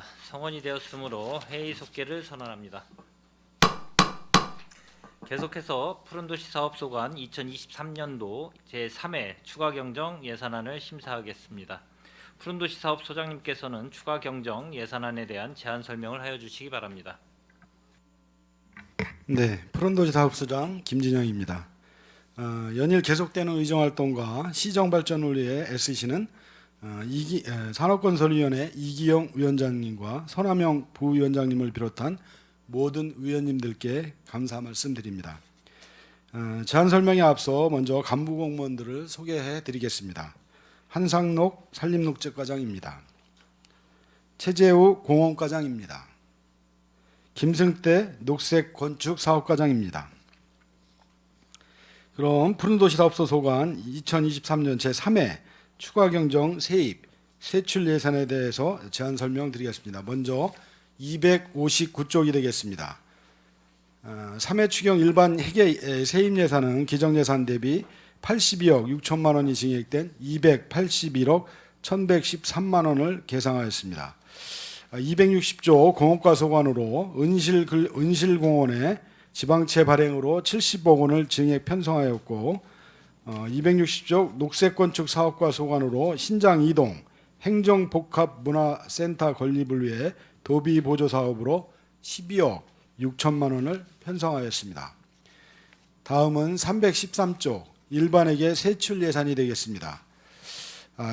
성원이 되었으므로 회의 속개를 선언합니다. 계속해서 푸른도시 사업소관 2023년도 제3회 추가경정 예산안을 심사하겠습니다. 푸른도시 사업소장님께서는 추가경정 예산안에 대한 제안 설명을 하여 주시기 바랍니다. 네, 푸른도시 사업소장 김진영입니다. 연일 계속되는 의정활동과 시정발전을 위해 애쓰시는 산업건설위원회 이기영 위원장님과 선함영 부위원장님을 비롯한 모든 위원님들께 감사 말씀드립니다. 제안 설명에 앞서 먼저 간부 공무원들을 소개해 드리겠습니다. 한상록 산림녹지과장입니다. 최재우 공원과장입니다. 김승태 녹색건축사업과장입니다. 그럼 푸른도시 사업소 소관 2023년 제3회 추가경정 세입 세출 예산에 대해서 제안 설명드리겠습니다. 먼저 259쪽이 되겠습니다. 3회 추경 일반 회계 세입 예산은 기정 예산 대비 82억 6천만 원이 증액된 281억 1,113만 원을 계상하였습니다. 260조 공업과 소관으로 은실공원의 지방채 발행으로 70억 원을 증액 편성하였고 260조 녹색건축 사업과 소관으로 신장 이동 행정복합문화센터 건립을 위해 도비 보조 사업으로 12억 6천만 원을 편성하였습니다. 다음은 313조 일반회계 세출 예산이 되겠습니다.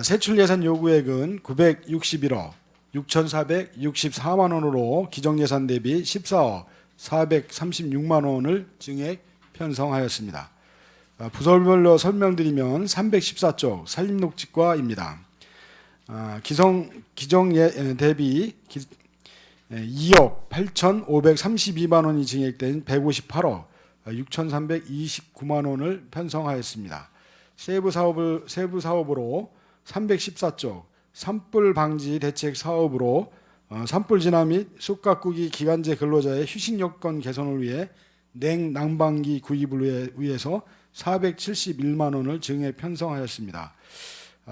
세출 예산 요구액은 961억 6,464만 원으로 기정 예산 대비 14억 436만 원을 증액 편성하였습니다. 부서별로 설명드리면 314쪽 산림녹지과입니다. 기정 대비 2억 8,532만 원이 증액된 158억 6,329만 원을 편성하였습니다. 세부 사업으로 314쪽 산불 방지 대책 사업으로 산불 진화 및 쑥가꾸기 기간제 근로자의 휴식 여건 개선을 위해 냉난방기 구입을 위해서 471만 원을 증액 편성하였습니다.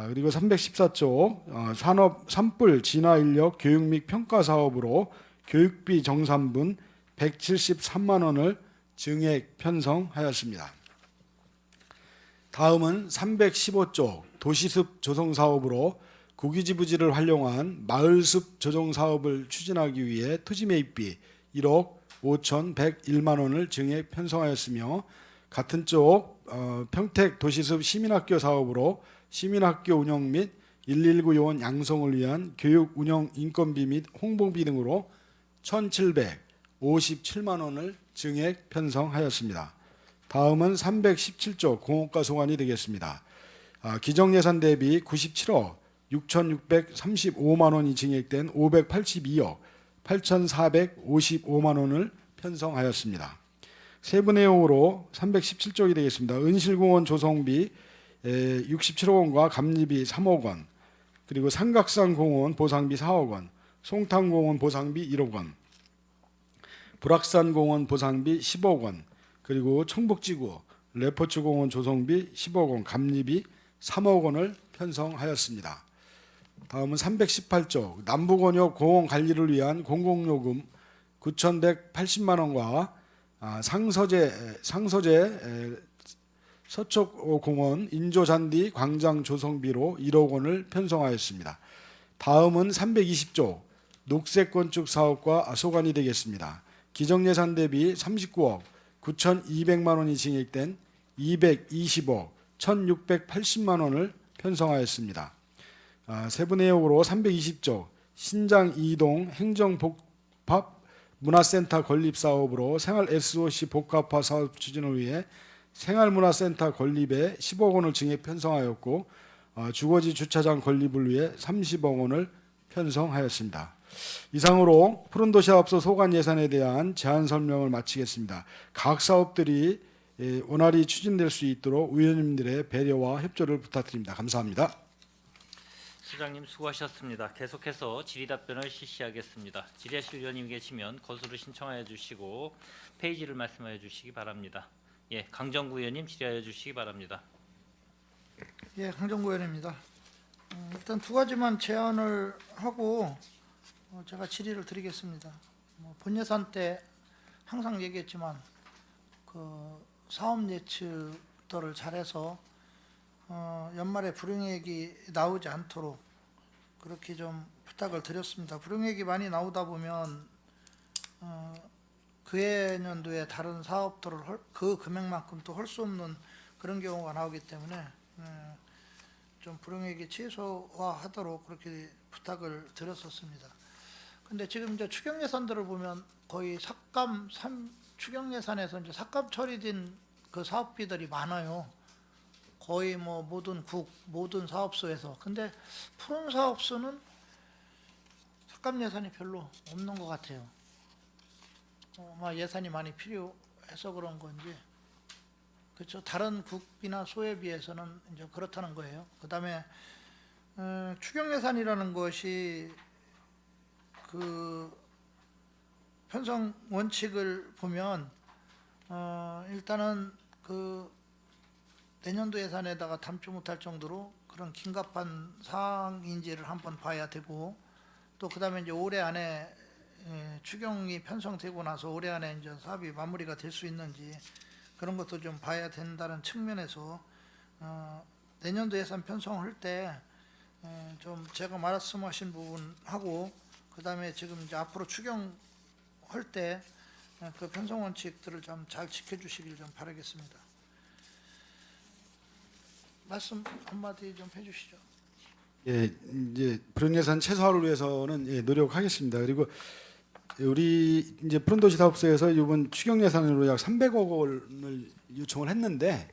그리고 314조 산업 산불 진화 인력 교육 및 평가 사업으로 교육비 정산분 173만 원을 증액 편성하였습니다. 다음은 315조 도시숲 조성 사업으로 국유지 부지를 활용한 마을숲 조정 사업을 추진하기 위해 토지 매입비 1억 5,101만 원을 증액 편성하였으며 같은 쪽 평택 도시숲 시민학교 사업으로 시민학교 운영 및 119 요원 양성을 위한 교육 운영 인건비 및 홍보비 등으로 1,757만 원을 증액 편성하였습니다. 다음은 317조 공업과 소관이 되겠습니다. 기정 예산 대비 97억 6,635만 원이 증액된 582억 8,455만 원을 편성하였습니다. 세부 내용으로 317쪽이 되겠습니다. 은실공원 조성비 67억 원과 감리비 3억 원, 그리고 삼각산공원 보상비 4억 원, 송탄공원 보상비 1억 원, 불악산공원 보상비 10억 원, 그리고 청북지구 레포츠공원 조성비 10억 원, 감리비 3억 원을 편성하였습니다. 다음은 318조 남부권역 공원 관리를 위한 공공요금 9,180만 원과 상서제 서초공원 인조잔디 광장 조성비로 1억 원을 편성하였습니다. 다음은 320조 녹색건축 사업과 소관이 되겠습니다. 기정예산 대비 39억 9,200만 원이 증액된 220억 1,680만 원을 편성하였습니다. 세부 내용으로 320조 신장 이동 행정복합 문화센터 건립 사업으로 생활 SOC 복합화 사업 추진을 위해 생활문화센터 건립에 10억 원을 증액 편성하였고 주거지 주차장 건립을 위해 30억 원을 편성하였습니다. 이상으로 푸른도시사업소 소관 예산에 대한 제안 설명을 마치겠습니다. 각 사업들이 원활히 추진될 수 있도록 위원님들의 배려와 협조를 부탁드립니다. 감사합니다. 소장님 수고하셨습니다. 계속해서 질의답변을 실시하겠습니다. 질의하실 위원님 계시면 거수를 신청하여 주시고 페이지를 말씀하여 주시기 바랍니다. 강정구 의원님 질의하여 주시기 바랍니다. 강정구 의원입니다. 일단 두 가지만 제안을 하고 제가 질의를 드리겠습니다. 본 예산 때 항상 얘기했지만 그 사업 예측들을 잘해서 연말에 불용액이 나오지 않도록 그렇게 좀 부탁을 드렸습니다. 불용액이 많이 나오다 보면 그해 년도에 다른 사업들을 그 금액만큼 또 할 수 없는 그런 경우가 나오기 때문에 좀 불용액이 최소화하도록 그렇게 부탁을 드렸었습니다. 근데 지금 이제 추경 예산들을 보면 거의 추경 예산에서 이제 삭감 처리된 그 사업비들이 많아요. 거의 뭐 모든 사업소에서. 근데 푸른 사업소는 삭감 예산이 별로 없는 것 같아요. 예산이 많이 필요해서 그런 건지. 그렇죠. 다른 국이나 소에 비해서는 이제 그렇다는 거예요. 그다음에 추경 예산이라는 것이 그 편성 원칙을 보면 일단은 그 내년도 예산에다가 담지 못할 정도로 그런 긴급한 사항인지를 한번 봐야 되고, 또 그다음에 이제 올해 안에 추경이 편성되고 나서 올해 안에 이제 사업이 마무리가 될 수 있는지 그런 것도 좀 봐야 된다는 측면에서 내년도 예산 편성할 때 좀 제가 말씀하신 부분하고 그다음에 지금 이제 앞으로 추경할 때 그 편성 원칙들을 좀 잘 지켜주시길 좀 바라겠습니다. 말씀 한마디 좀 해주시죠. 예, 이제 불용예산 최소화를 위해서는 노력하겠습니다. 그리고 우리 이제 푸른도시사업소에서 이번 추경 예산으로 약 300억 원을 요청을 했는데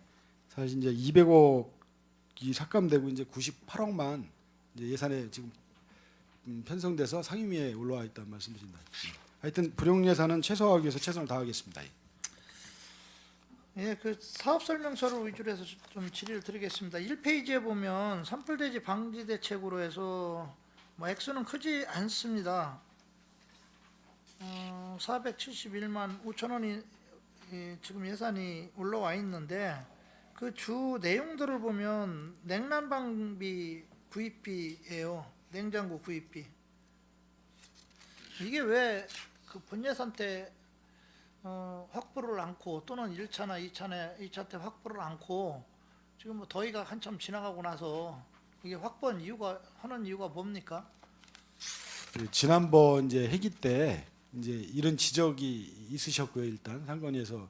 사실 이제 200억이 삭감되고 이제 98억만 이제 예산에 지금 편성돼서 상임위에 올라와 있다는 말씀드립니다. 하여튼 불용 예산은 최소화하기 위해서 최선을 다하겠습니다. 예, 그 사업 설명서를 위주로 해서 좀 질의를 드리겠습니다. 1페이지에 보면 산불대지 방지 대책으로 해서 액수는 크지 않습니다. 471만 5천 원이 지금 예산이 올라와 있는데 그 주 내용들을 보면 냉난방비 구입비예요. 냉장고 구입비. 이게 왜 그 본예산 때 확보를 않고 또는 1차나 2차 때 확보를 않고 지금 뭐 더위가 한참 지나가고 나서 이게 확보한 하는 이유가 뭡니까? 지난번 이제 회기 때 이제 이런 지적이 있으셨고요. 일단 상권위에서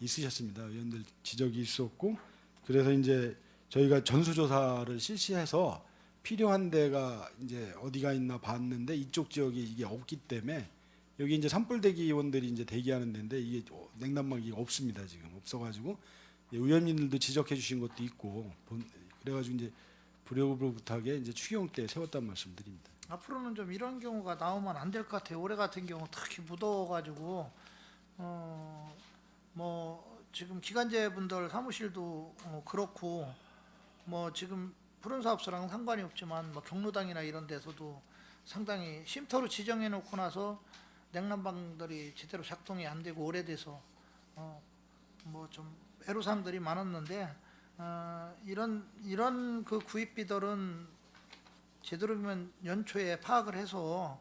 있으셨습니다. 의원들 지적이 있었고 그래서 이제 저희가 전수조사를 실시해서 필요한 데가 이제 어디가 있나 봤는데 이쪽 지역에 이게 없기 때문에 여기 이제 산불대기원들이 이제 대기하는 데인데 이게 냉난방기가 없습니다. 지금 없어가지고 의원님들도 지적해주신 것도 있고 그래가지고 이제 불효불 부탁에 이제 추경 때 세웠단 말씀드립니다. 앞으로는 좀 이런 경우가 나오면 안 될 것 같아요. 올해 같은 경우 특히 무더워가지고 지금 기간제 분들 사무실도 그렇고 지금 푸른 사업소랑 상관이 없지만 경로당이나 이런 데서도 상당히 쉼터로 지정해 놓고 나서 냉난방들이 제대로 작동이 안 되고 오래돼서 좀 애로사항들이 많았는데 이런 그 구입비들은 제대로면 연초에 파악을 해서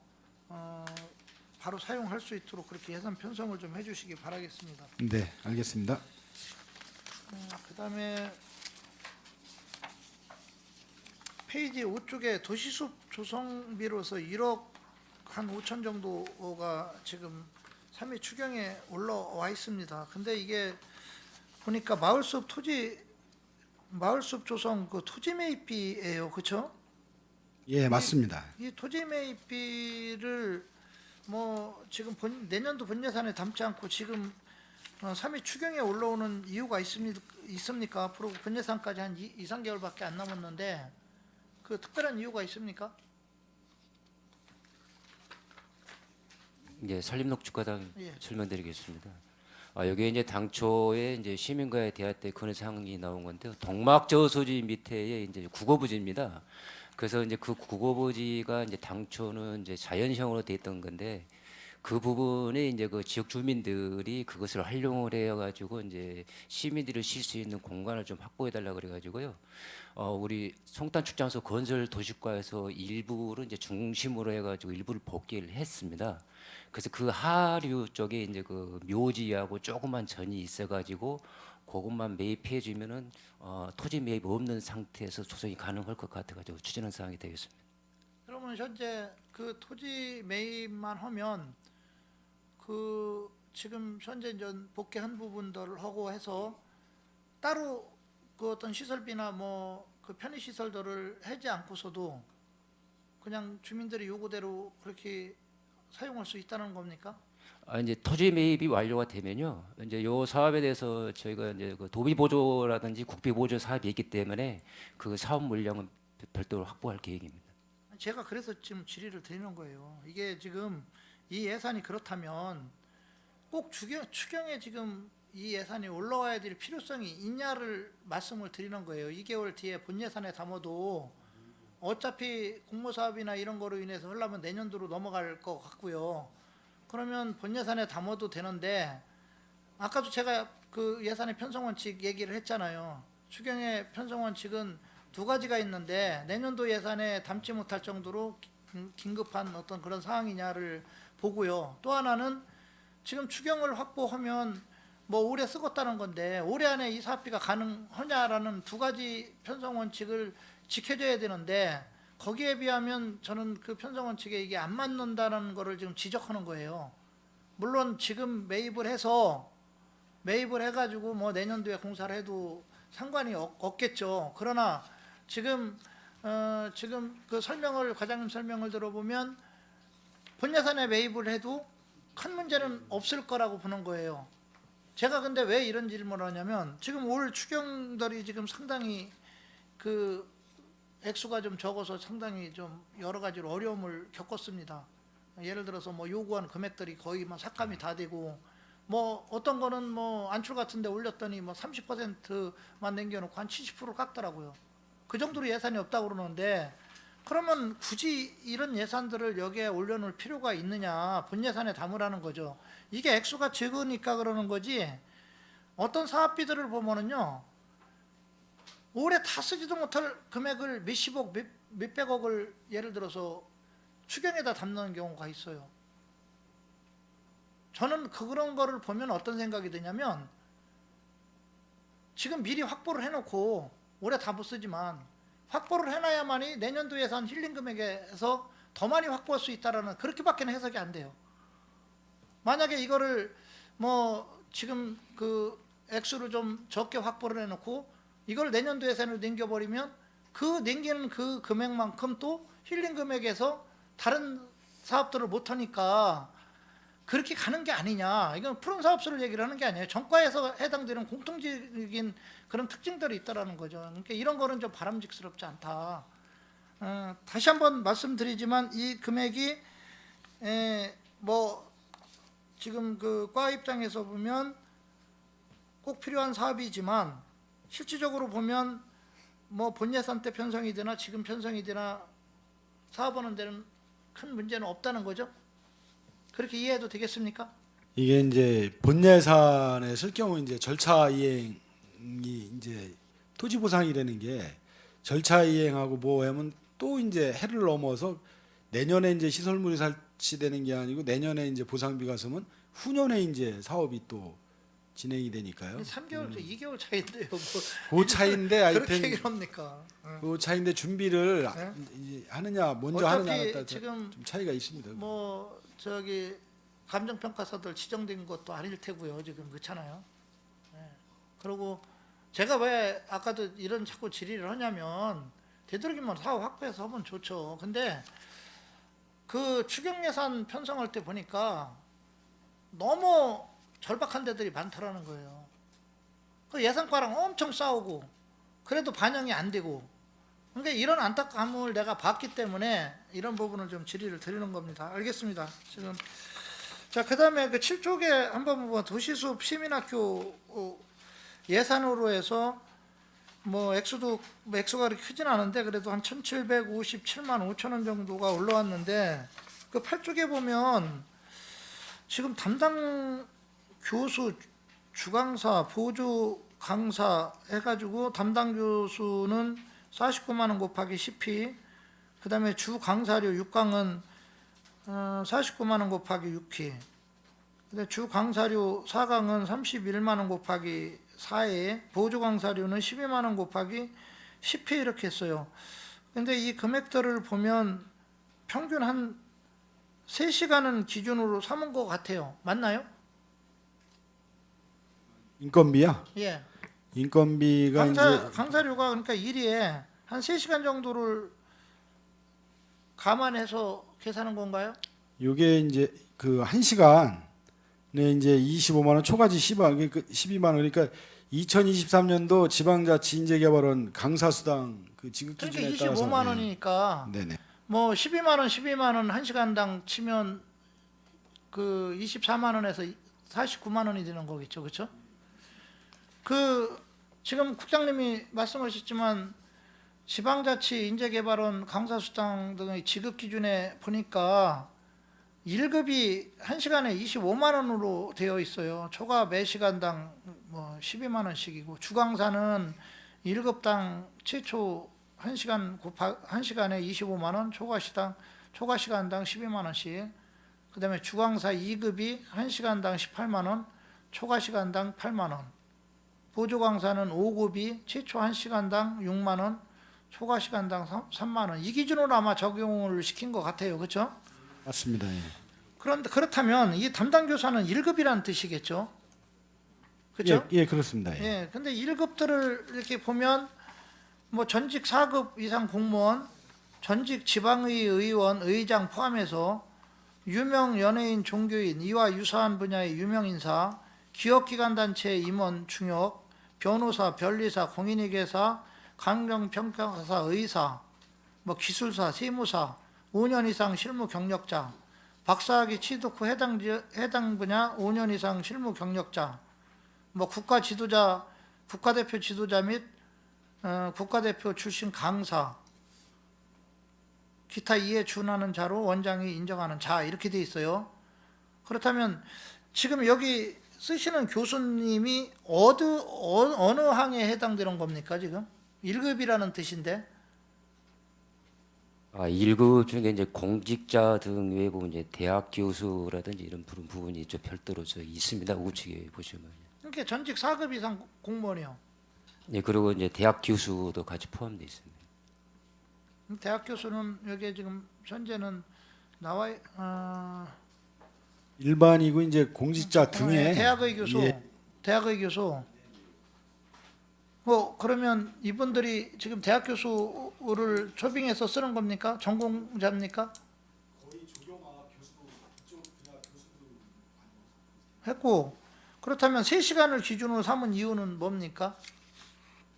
바로 사용할 수 있도록 그렇게 예산 편성을 좀 해주시기 바라겠습니다. 네, 알겠습니다. 그다음에 페이지 5쪽에 도시숲 조성비로서 1억 한 5천 정도가 지금 3위 추경에 올라와 있습니다. 근데 이게 보니까 마을숲 조성 그 토지 매입비예요, 그렇죠? 예, 맞습니다. 이 토지 매입비를 지금 내년도 본예산에 담지 않고 지금 3위 추경에 올라오는 이유가 있습니까? 앞으로 본예산까지 한 2, 3개월밖에 안 남았는데 그 특별한 이유가 있습니까? 이제 산림녹지과장 예. 설명드리겠습니다. 여기 이제 당초에 이제 시민과의 대화 때 그런 사항이 나온 건데요. 동막 저소지 밑에 이제 국어부지입니다. 그래서 이제 그 국어부지가 이제 당초는 이제 자연형으로 돼 있던 건데 그 부분에 이제 그 지역 주민들이 그것을 활용을 해가지고 이제 시민들이 쉴 수 있는 공간을 좀 확보해 달라 그래가지고요. 우리 송탄 축장소 건설 도시과에서 일부를 이제 중심으로 해가지고 일부를 복귀를 했습니다. 그래서 그 하류 쪽에 이제 그 묘지하고 조그만 전이 있어가지고 그것만 매입해 주면은 토지 매입 없는 상태에서 조성이 가능할 것 같아가지고 추진한 사항이 되겠습니다. 그러면 현재 그 토지 매입만 하면 그 지금 현재 이제 복귀한 부분들을 하고 해서 따로 그 어떤 시설비나 뭐 그 편의 시설들을 하지 않고서도 그냥 주민들의 요구대로 그렇게 사용할 수 있다는 겁니까? 이제 토지 매입이 완료가 되면요, 이제 요 사업에 대해서 저희가 이제 그 도비 보조라든지 국비 보조 사업이 있기 때문에 그 사업 물량은 별도로 확보할 계획입니다. 제가 그래서 지금 질의를 드리는 거예요. 이게 지금 이 예산이 그렇다면 꼭 추경에 지금 이 예산이 올라와야 될 필요성이 있냐를 말씀을 드리는 거예요. 2개월 뒤에 본 예산에 담아도 어차피 공모사업이나 이런 거로 인해서 하려면 내년도로 넘어갈 것 같고요. 그러면 본 예산에 담아도 되는데 아까도 제가 그 예산의 편성원칙 얘기를 했잖아요. 추경의 편성원칙은 두 가지가 있는데 내년도 예산에 담지 못할 정도로 긴급한 어떤 그런 상황이냐를 보고요. 또 하나는 지금 추경을 확보하면 뭐 올해 쓰겠다는 건데 올해 안에 이 사업비가 가능하냐라는 두 가지 편성원칙을 지켜줘야 되는데 거기에 비하면 저는 그 편성원칙에 이게 안 맞는다는 거를 지금 지적하는 거예요. 물론 지금 매입을 해가지고 뭐 내년도에 공사를 해도 상관이 없겠죠. 그러나 지금 그 과장님 설명을 들어보면 본 예산에 매입을 해도 큰 문제는 없을 거라고 보는 거예요. 제가 근데 왜 이런 질문을 하냐면 지금 올 추경들이 지금 상당히 그 액수가 좀 적어서 상당히 좀 여러 가지로 어려움을 겪었습니다. 예를 들어서 뭐 요구한 금액들이 거의 막 삭감이 다 되고 뭐 어떤 거는 뭐 안출 같은 데 올렸더니 뭐 30%만 남겨놓고 한 70% 깎더라고요. 그 정도로 예산이 없다고 그러는데 그러면 굳이 이런 예산들을 여기에 올려놓을 필요가 있느냐, 본 예산에 담으라는 거죠. 이게 액수가 적으니까 그러는 거지 어떤 사업비들을 보면은요 올해 다 쓰지도 못할 금액을 몇십억, 몇백억을 예를 들어서 추경에다 담는 경우가 있어요. 저는 그런 거를 보면 어떤 생각이 드냐면 지금 미리 확보를 해놓고 올해 다 못 쓰지만 확보를 해놔야만이 내년도 예산 힐링 금액에서 더 많이 확보할 수 있다라는 그렇게밖에 해석이 안 돼요. 만약에 이거를 뭐 지금 그 액수를 좀 적게 확보를 해놓고 이걸 내년도 예산으로 넘겨버리면 그 넘기는 그 금액만큼 또 힐링 금액에서 다른 사업들을 못하니까 그렇게 가는 게 아니냐. 이건 푸른 사업소를 얘기를 하는 게 아니에요. 정과에서 해당되는 공통적인 그런 특징들이 있다라는 거죠. 그러니까 이런 거는 좀 바람직스럽지 않다. 다시 한번 말씀드리지만 이 금액이 뭐 지금 그 과 입장에서 보면 꼭 필요한 사업이지만 실질적으로 보면 뭐 본 예산 때 편성이 되나 지금 편성이 되나 사업하는 데는 큰 문제는 없다는 거죠. 그렇게 이해해도 되겠습니까? 이게 이제 본 예산에 쓸 경우 이제 절차 이행이 이제 토지 보상이라는 게 절차 이행하고 뭐 하면 또 이제 해를 넘어서 내년에 이제 시설물이 설치되는 게 아니고 내년에 이제 보상비가 서면 후년에 이제 사업이 또 진행이 되니까요. 3개월, 2개월 차이인데요. 뭐 그 차이인데 그렇게 하여튼 얘기를 합니까? 그 차이인데 준비를 하느냐 먼저 하느냐에 어차피 따라 지금 좀 차이가 있습니다. 뭐 저기 감정평가사들 지정된 것도 아닐 테고요. 지금 그렇잖아요. 그리고 제가 왜 아까도 이런 자꾸 질의를 하냐면 되도록이면 사업 확보해서 하면 좋죠. 근데 그 추경 예산 편성할 때 보니까 너무 절박한 데들이 많더라는 거예요. 그 예산과랑 엄청 싸우고 그래도 반영이 안 되고 그러니까 이런 안타까움을 내가 봤기 때문에 이런 부분을 좀 질의를 드리는 겁니다. 알겠습니다. 지금 자 그다음에 그 7쪽에 한번 보면 도시숲 시민학교 예산으로 해서 뭐 액수가 그렇게 크진 않은데 그래도 한 1,757만 5천 원 정도가 올라왔는데 그 8쪽에 보면 지금 담당 교수, 주강사, 보조 강사 해가지고 담당 교수는 49만 원 곱하기 10피, 그 다음에 주 강사료 6강은 49만 원 곱하기 6피, 근데 주 강사료 4강은 31만 원 곱하기 4에, 보조 강사료는 12만 원 곱하기 10피 이렇게 했어요. 근데 이 금액들을 보면 평균 한 3시간은 기준으로 삼은 것 같아요. 맞나요? 인건비야? 예. 인건비가 이제 강사료가 그러니까 일에 한 3시간 정도를 감안해서 계산한 건가요? 요게 이제 그 1시간에 이제 25만 원 초과지 12만 원 그러니까 2023년도 지방자치 인재개발원 강사수당 그 지급 그러니까 기준에 따라서 25만 원이니까 네네. 뭐 12만 원 1시간당 치면 그 24만 원에서 49만 원이 되는 거겠죠. 그렇죠? 그 지금 국장님이 말씀하셨지만 지방자치 인재개발원 강사수당 등의 지급 기준에 보니까 1급이 1시간에 25만 원으로 되어 있어요. 초과 매 시간당 뭐 12만 원씩이고, 주강사는 1급당 최초 1시간에 25만 원, 초과 시간당 12만 원씩. 그다음에 주강사 2급이 1시간당 18만 원, 초과 시간당 8만 원. 보조 강사는 5급이 최초 1시간당 6만 원, 초과 시간당 3만 원. 이 기준으로 아마 적용을 시킨 것 같아요. 그렇죠? 맞습니다. 예. 그런데 그렇다면 이 담당 교사는 1급이라는 뜻이겠죠? 그렇죠? 예, 그렇습니다. 예. 예. 근데 1급들을 이렇게 보면 뭐 전직 4급 이상 공무원, 전직 지방의 의원, 의장 포함해서 유명 연예인, 종교인, 이와 유사한 분야의 유명 인사, 기업기관단체 임원, 중역, 변호사, 변리사, 공인회계사, 감정평가사, 의사, 뭐 기술사, 세무사, 5년 이상 실무 경력자, 박사학위 취득 후 해당 분야 5년 이상 실무 경력자, 뭐 국가 지도자, 국가대표 지도자 및 국가대표 출신 강사, 기타 이에 준하는 자로 원장이 인정하는 자, 이렇게 돼 있어요. 그렇다면 지금 여기 쓰시는 교수님이 어느 항에 해당되는 겁니까? 지금 1급이라는 뜻인데. 1급 중에 이제 공직자 등 외부 이제 대학 교수라든지 이런 부분이 좀 별도로 저 있습니다. 우측에 보시면. 그러니까 전직 4급 이상 공무원이요. 예, 그리고 이제 대학 교수도 같이 포함되어 있습니다. 대학 교수는 여기에 지금 현재는 나와 일반이고 이제 공직자 등에 대학의 교수, 예, 대학의 교수. 그러면 이분들이 지금 대학 교수를 초빙해서 쓰는 겁니까? 전공자입니까? 했고, 그렇다면 3시간을 기준으로 삼은 이유는 뭡니까?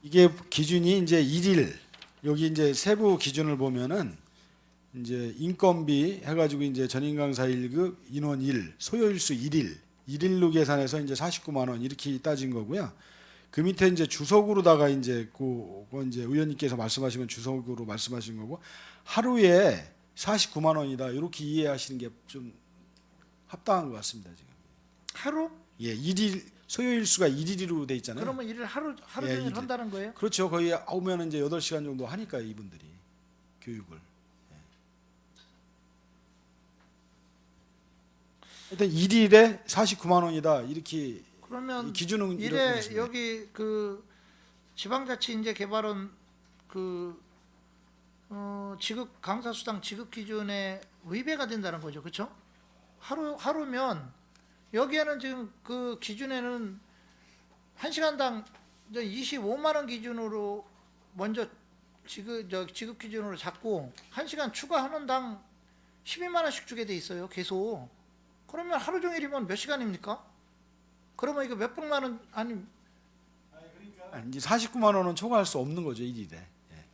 이게 기준이 이제 1일 여기 이제 세부 기준을 보면은 이제 인건비 해가지고 이제 전임 강사 1급 인원 1 소요일수 1일로 계산해서 이제 49만 원 이렇게 따진 거고요. 그 밑에 이제 주석으로다가 이제 그거 이제 의원님께서 말씀하신 건 주석으로 말씀하신 거고 하루에 49만 원이다 이렇게 이해하시는 게 좀 합당한 것 같습니다 지금. 하루? 예, 1일 소요일수가 1일로 돼 있잖아요. 그러면 일을 하루 예, 종일 일일. 한다는 거예요? 그렇죠. 거의 오면 이제 8시간 정도 하니까 이분들이 교육을. 일단 1일에 49만 원이다 이렇게 그러면 이 기준은 이렇게 이래 보시면 여기 그 지방자치 인재 개발원 그 지급 강사수당 지급 기준에 위배가 된다는 거죠, 그렇죠? 하루면 여기에는 지금 그 기준에는 1시간당 25만 원 기준으로 먼저 지급 기준으로 잡고 1시간 추가하는 당 12만 원씩 주게 돼 있어요, 계속. 그러면 하루 종일이면 몇 시간입니까? 그러면 이거 몇 백만 원 아니 이제 49만 원은 초과할 수 없는 거죠 1일에. 예.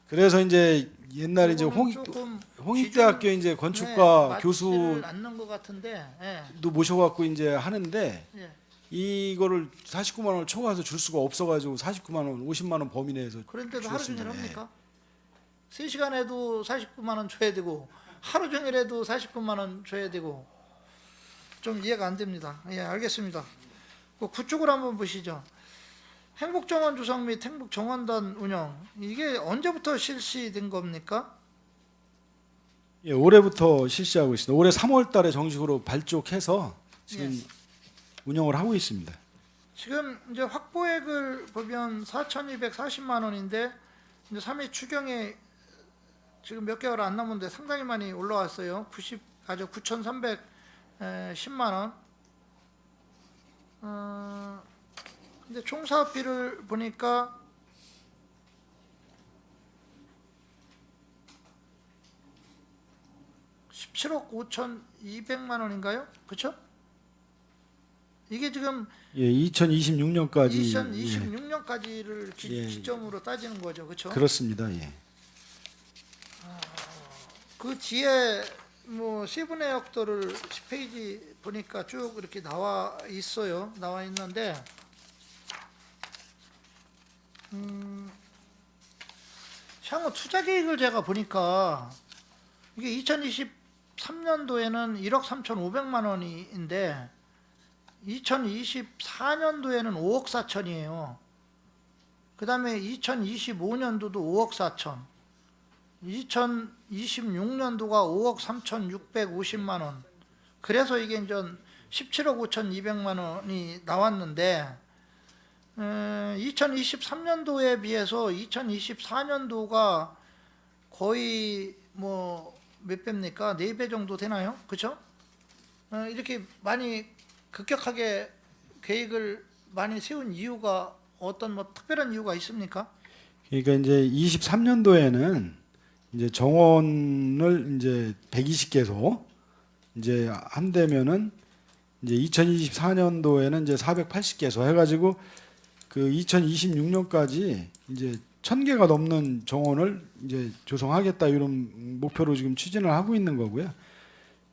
그래서 이제 옛날에 이제 홍익대학교 이제 건축과 교수도 않는 것 같은데, 예. 모셔갖고 이제 하는데 예. 이거를 49만 원을 초과해서 줄 수가 없어가지고 49만 원, 50만 원 범위 내에서 그런데도 하루 종일 주었습니다. 예. 합니까? 3시간 해도 49만 원 줘야 되고 하루 종일 해도 49만 원 줘야 되고 좀 이해가 안 됩니다. 예, 알겠습니다. 그쪽으로 한번 보시죠. 행복정원 조성 및 행복정원단 운영, 이게 언제부터 실시된 겁니까? 예, 올해부터 실시하고 있습니다. 올해 3월 달에 정식으로 발족해서 지금 예. 운영을 하고 있습니다. 지금 이제 확보액을 보면 4,240만 원인데 이제 3회 추경에 지금 몇 개월 안 남았는데 상당히 많이 올라왔어요. 9,310만 원. 근데 총 사업비를 보니까 17억 5,200만 원인가요? 그렇죠? 이게 지금 예, 2026년까지 2026년까지를 예. 기점으로 따지는 거죠, 그렇죠? 그렇습니다. 예. 그 뒤에 뭐 세부 내역들을 10페이지 보니까 쭉 이렇게 나와 있어요. 나와 있는데 향후 투자 계획을 제가 보니까 이게 2023년도에는 1억 3,500만 원인데 2024년도에는 5억 4천이에요. 그 다음에 2025년도도 5억 4천, 2026년도가 5억 3,650만 원. 그래서 이게 이제 17억 5,200만 원이 나왔는데 2023년도에 비해서 2024년도가 거의 뭐 몇 배입니까? 4배 정도 되나요? 그렇죠? 이렇게 많이 급격하게 계획을 많이 세운 이유가 어떤 뭐 특별한 이유가 있습니까? 그러니까 이제 23년도에는 이제 정원을 이제 120개소 이제 한다면은 이제 2024년도에는 이제 480개소 해가지고 그 2026년까지 이제 1,000개가 넘는 정원을 이제 조성하겠다 이런 목표로 지금 추진을 하고 있는 거고요.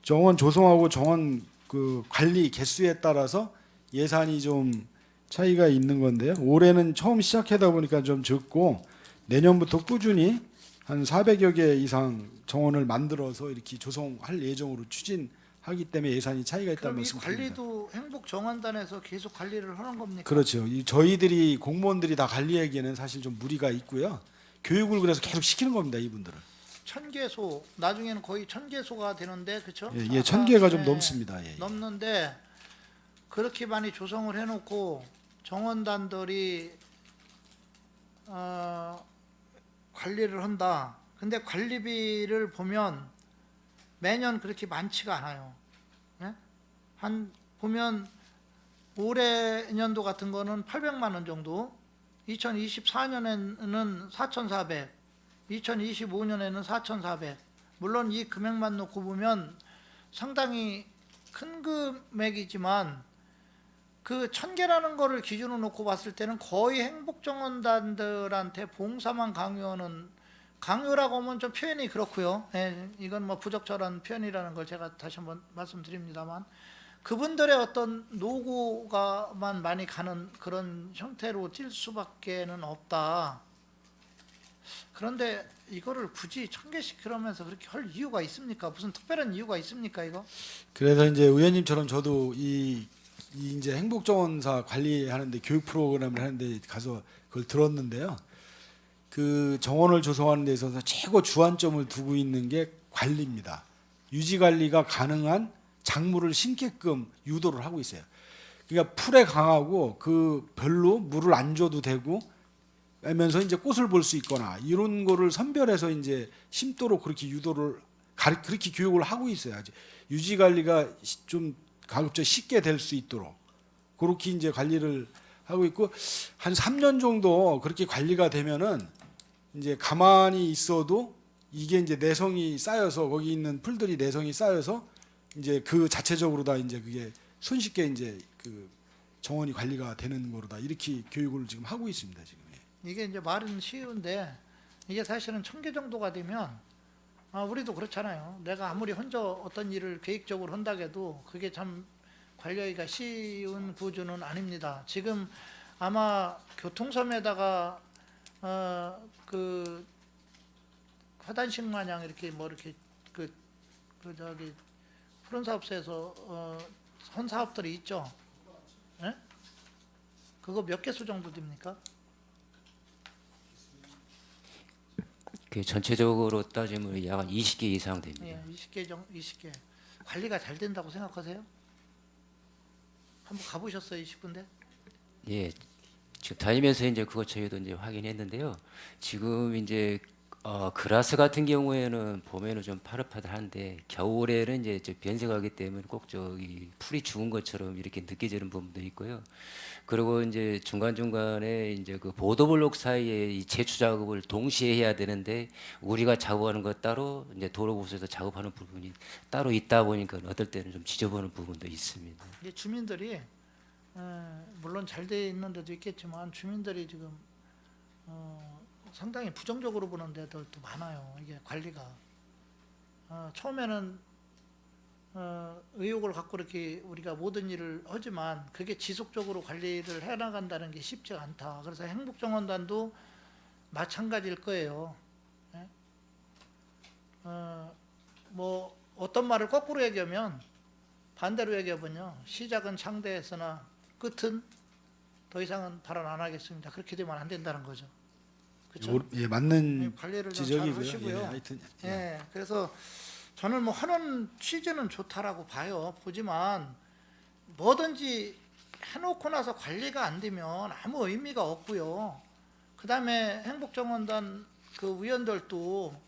정원 조성하고 정원 그 관리 개수에 따라서 예산이 좀 차이가 있는 건데요. 올해는 처음 시작하다 보니까 좀 적고 내년부터 꾸준히 한 400여 개 이상 정원을 만들어서 이렇게 조성할 예정으로 추진하기 때문에 예산이 차이가 있다는 그럼 이 말씀드립니다. 관리도 행복정원단에서 계속 관리를 하는 겁니까? 그렇죠. 저희들이 공무원들이 다 관리하기에는 사실 좀 무리가 있고요. 교육을 그래서 계속 시키는 겁니다, 이분들을. 1,000개소, 나중에는 거의 1,000개소가 되는데, 그렇죠? 예, 1,000개가 좀 넘습니다. 예. 넘는데 그렇게 많이 조성을 해놓고 정원단들이 관리를 한다. 근데 관리비를 보면 매년 그렇게 많지가 않아요. 예? 한 보면 올해 년도 같은 거는 800만 원 정도, 2024년에는 4,400, 2025년에는 4,400. 물론 이 금액만 놓고 보면 상당히 큰 금액이지만 그 1,000개라는 거를 기준으로 놓고 봤을 때는 거의 행복정원단들한테 봉사만 강요하는, 강요라고 하면 좀 표현이 그렇고요. 예, 이건 뭐 부적절한 표현이라는 걸 제가 다시 한번 말씀드립니다만 그분들의 어떤 노고가만 많이 가는 그런 형태로 뛸 수밖에는 없다. 그런데 이거를 굳이 1,000개씩 그러면서 그렇게 할 이유가 있습니까? 무슨 특별한 이유가 있습니까, 이거? 그래서 이제 의원님처럼 저도 이 이제 행복정원사 관리하는데 교육 프로그램을 하는데 가서 그걸 들었는데요. 그 정원을 조성하는 데 있어서 최고 주안점을 두고 있는 게 관리입니다. 유지 관리가 가능한 작물을 심게끔 유도를 하고 있어요. 그러니까 풀에 강하고 그 별로 물을 안 줘도 되고 하면서 이제 꽃을 볼 수 있거나 이런 거를 선별해서 이제 심도록 그렇게 유도를 그렇게 교육을 하고 있어야지. 유지 관리가 좀 가급적 쉽게 될 수 있도록 그렇게 이제 관리를 하고 있고 한 3년 정도 그렇게 관리가 되면은 이제 가만히 있어도 이게 이제 내성이 쌓여서 거기 있는 풀들이 내성이 쌓여서 이제 그 자체적으로 다 이제 그게 손쉽게 이제 그 정원이 관리가 되는 거로다 이렇게 교육을 지금 하고 있습니다 지금. 이게 이제 말은 쉬운데 이게 사실은 1,000개 정도가 되면 우리도 그렇잖아요. 내가 아무리 혼자 어떤 일을 계획적으로 한다고 해도 그게 참 관리하기가 쉬운 구조는 아닙니다. 지금 아마 교통섬에다가 그 화단식 마냥 이렇게 뭐 이렇게 저기 푸른 사업소에서 선 사업들이 있죠. 예? 그거 몇 개수 정도 됩니까? 그 전체적으로 따지면 약 20개 이상 됩니다. 예, 20개. 관리가 잘 된다고 생각하세요? 한번 가보셨어요, 20군데? 예, 지금 다니면서 이제 그것 저희도 이제 확인했는데요. 지금 이제 그라스 같은 경우에는 봄에는 좀 파릇파릇한데 겨울에는 이제 저 변색하기 때문에 꼭 저기 풀이 죽은 것처럼 이렇게 느껴지는 부분도 있고요. 그리고 이제 중간중간에 이제 그 보도블록 사이에 이 제초 작업을 동시에 해야 되는데 우리가 작업하는 것 따로 이제 도로부서에서 작업하는 부분이 따로 있다 보니까 어떨 때는 좀 지저분한 부분도 있습니다. 이게 주민들이 물론 잘 돼 있는 데도 있겠지만 주민들이 지금 상당히 부정적으로 보는 데들도 많아요. 이게 관리가 처음에는 의욕을 갖고 이렇게 우리가 모든 일을 하지만 그게 지속적으로 관리를 해나간다는 게 쉽지 않다. 그래서 행복정원단도 마찬가지일 거예요. 예? 뭐 어떤 말을 거꾸로 얘기하면 반대로 얘기하면요, 시작은 창대했으나 끝은 더 이상은 발언 안 하겠습니다. 그렇게 되면 안 된다는 거죠. 그렇죠? 예, 맞는 관리를 좀 잘 지적이고요. 하시고요. 예, 하여튼 예, 그래서 저는 뭐 하는 취지는 좋다라고 봐요. 보지만 뭐든지 해놓고 나서 관리가 안 되면 아무 의미가 없고요. 그 다음에 행복정원단 그 위원들도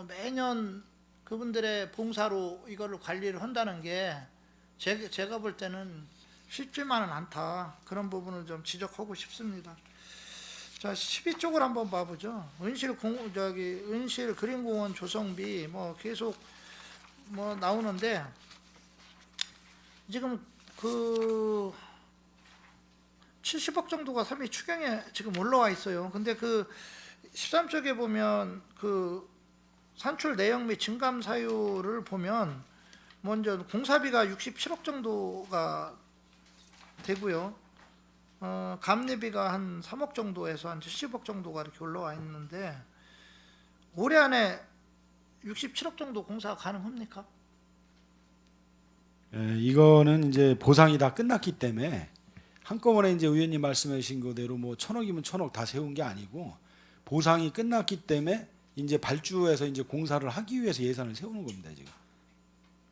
매년 그분들의 봉사로 이거를 관리를 한다는 게 제가 볼 때는 쉽지만은 않다. 그런 부분을 좀 지적하고 싶습니다. 자, 12쪽을 한번 봐보죠. 은실 그린공원 조성비 뭐 계속 뭐 나오는데 지금 그 70억 정도가 삼위 추경에 지금 올라와 있어요. 근데 그 13쪽에 보면 그 산출 내역 및 증감 사유를 보면 먼저 공사비가 67억 정도가 되고요. 감리비가 한 3억 정도에서 한 70억 정도가 이렇게 올라와 있는데 올해 안에 67억 정도 공사가 가능합니까? 예, 이거는 이제 보상이 다 끝났기 때문에 한꺼번에 이제 의원님 말씀하신 그대로 뭐 1,000억이면 1,000억 다 세운 게 아니고 보상이 끝났기 때문에 이제 발주해서 이제 공사를 하기 위해서 예산을 세우는 겁니다 지금.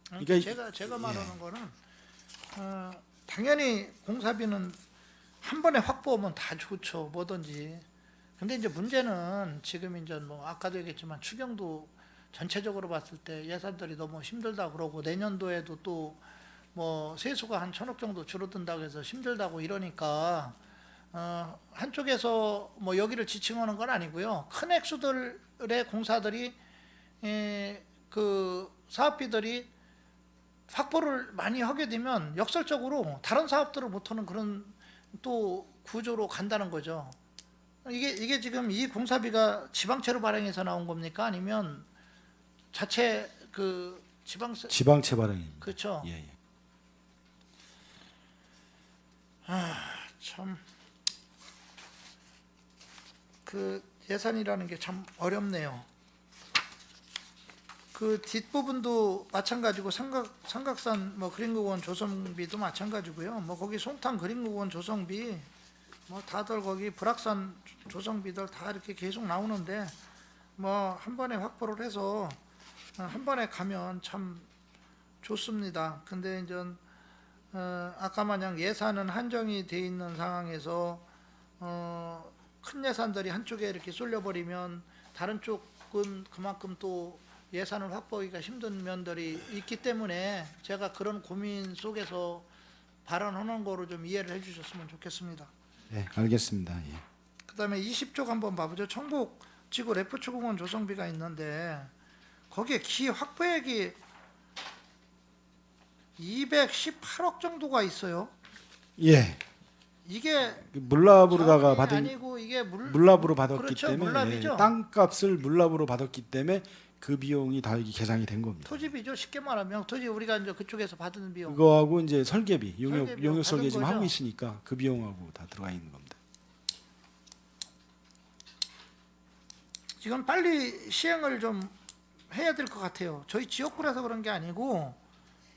그러니까 제가 말하는 거는 당연히 공사비는 한 번에 확보하면 다 좋죠, 뭐든지. 근데 이제 문제는 지금 이제 뭐 아까도 얘기했지만 추경도 전체적으로 봤을 때 예산들이 너무 힘들다 그러고 내년도에도 또 뭐 세수가 한 1,000억 정도 줄어든다고 해서 힘들다고 이러니까 한쪽에서 뭐 여기를 지칭하는 건 아니고요. 큰 액수들의 공사들이 그 사업비들이 확보를 많이 하게 되면 역설적으로 다른 사업들을 못하는 그런 또 구조로 간다는 거죠. 이게 지금 이 공사비가 지방채로 발행해서 나온 겁니까? 아니면 자체 그 지방채 발행입니다. 그렇죠. 예, 예. 참 그 예산이라는 게 참 어렵네요. 그 뒷부분도 마찬가지고 삼각산 뭐 그린공원 조성비도 마찬가지고요. 뭐 거기 송탄 그린공원 조성비 뭐 다들 거기 불악산 조성비들 다 이렇게 계속 나오는데 뭐 한 번에 확보를 해서 한 번에 가면 참 좋습니다. 근데 이제 아까 마냥 예산은 한정이 돼 있는 상황에서 큰 예산들이 한쪽에 이렇게 쏠려버리면 다른 쪽은 그만큼 또 예산을 확보하기가 힘든 면들이 있기 때문에 제가 그런 고민 속에서 발언하는 거로 좀 이해를 해주셨으면 좋겠습니다. 네, 알겠습니다. 예. 그 다음에 20쪽 한번 봐보죠. 청북지구 레포츠공원 조성비가 있는데 거기에 기 확보액이 218억 정도가 있어요. 예. 이게 물납으로다가 자금이 받은 아니고 이게 물납으로 받았기 그렇죠, 때문에 물납이죠. 예, 땅값을 물납으로 받았기 때문에 그 비용이 다 이게 계산이 된 겁니다. 토지비죠. 쉽게 말하면 토지 우리가 이제 그쪽에서 받은 비용. 그거하고 이제 설계비, 설계비용 용역 설계 받은 지금 거죠. 하고 있으니까 그 비용하고 다 들어가 있는 겁니다. 이건 빨리 시행을 좀 해야 될 것 같아요. 저희 지역구라서 그런 게 아니고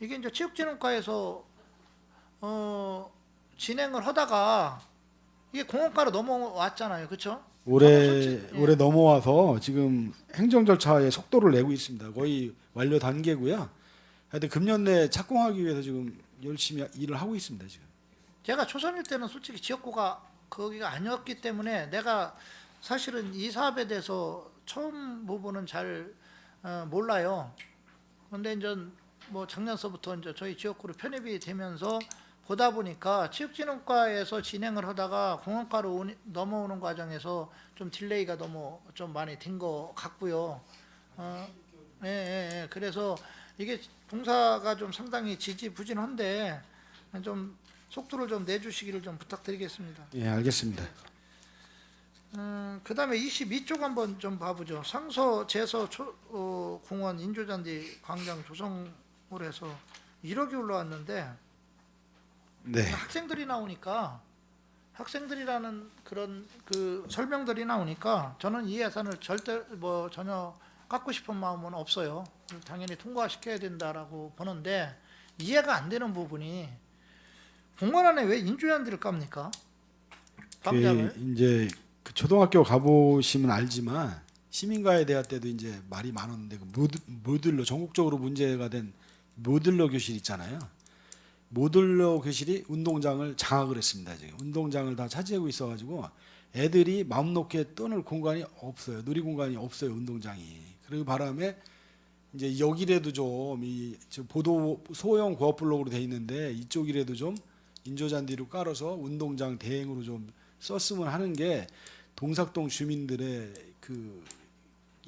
이게 이제 체육진흥과에서 진행을 하다가 이게 공원가로 넘어왔잖아요, 그렇죠? 올해 넘어와서 지금 행정 절차에 속도를 내고 있습니다. 거의 완료 단계고요. 하여튼 금년 내에 착공하기 위해서 지금 열심히 일을 하고 있습니다. 지금. 제가 초선일 때는 솔직히 지역구가 거기가 아니었기 때문에 내가 사실은 이 사업에 대해서 처음 부분은 잘 몰라요. 근데 이제 뭐 작년서부터 이제 저희 지역구로 편입이 되면서 보다 보니까 체육진흥과에서 진행을 하다가 공원과로 넘어오는 과정에서 좀 딜레이가 너무 좀 많이 된 것 같고요. 그래서 이게 공사가 좀 상당히 지지부진한데 좀 속도를 좀 내주시기를 좀 부탁드리겠습니다. 예, 알겠습니다. 그다음에 22쪽 한번 좀 봐보죠. 상서 제서 공원 인조잔디 광장 조성을 해서 1억이 올라왔는데 네. 학생들이 나오니까 학생들이라는 그런 그 설명들이 나오니까 저는 이 예산을 절대 뭐 전혀 깎고 싶은 마음은 없어요. 당연히 통과시켜야 된다라고 보는데 이해가 안 되는 부분이 공원 안에 왜 인조잔디를 깝니까? 밤장을? 이제 그 초등학교 가보시면 알지만 시민과외 대학 때도 이제 말이 많았는데 그 모듈러 전국적으로 문제가 된 모듈러 교실 있잖아요. 모듈러 교실이 운동장을 장악을 했습니다. 지금 운동장을 다 차지하고 있어가지고 애들이 마음 놓게 떠놀 공간이 없어요. 놀이 공간이 없어요. 운동장이. 그리고 바람에 이제 여기라도 좀 이 보도 소형 고압 블록으로 돼 있는데 이쪽이라도 좀 인조잔디로 깔아서 운동장 대행으로 좀 썼으면 하는 게 동삭동 주민들의 그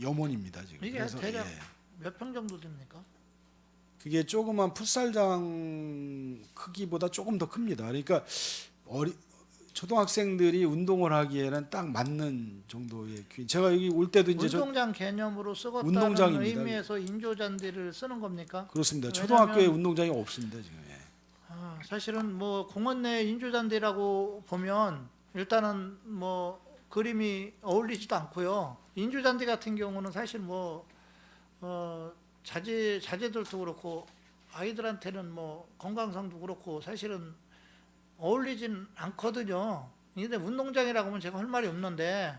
염원입니다. 지금. 이게 그래서 대략 예. 몇 평 정도 됩니까? 그게 조그만 풋살장 크기보다 조금 더 큽니다. 그러니까 초등학생들이 운동을 하기에는 딱 맞는 정도의 제가 여기 올 때도 이제 운동장 개념으로 쓰겠다는 운동장입니다. 의미에서 인조잔디를 쓰는 겁니까? 그렇습니다. 왜냐하면- 초등학교에 운동장이 없습니다. 지금. 예. 사실은 뭐 공원 내 인조잔디라고 보면 일단은 뭐 그림이 어울리지도 않고요. 인조잔디 같은 경우는 사실 뭐 자제들도 그렇고 아이들한테는 뭐 건강상도 그렇고 사실은 어울리진 않거든요. 근데 운동장이라고 하면 제가 할 말이 없는데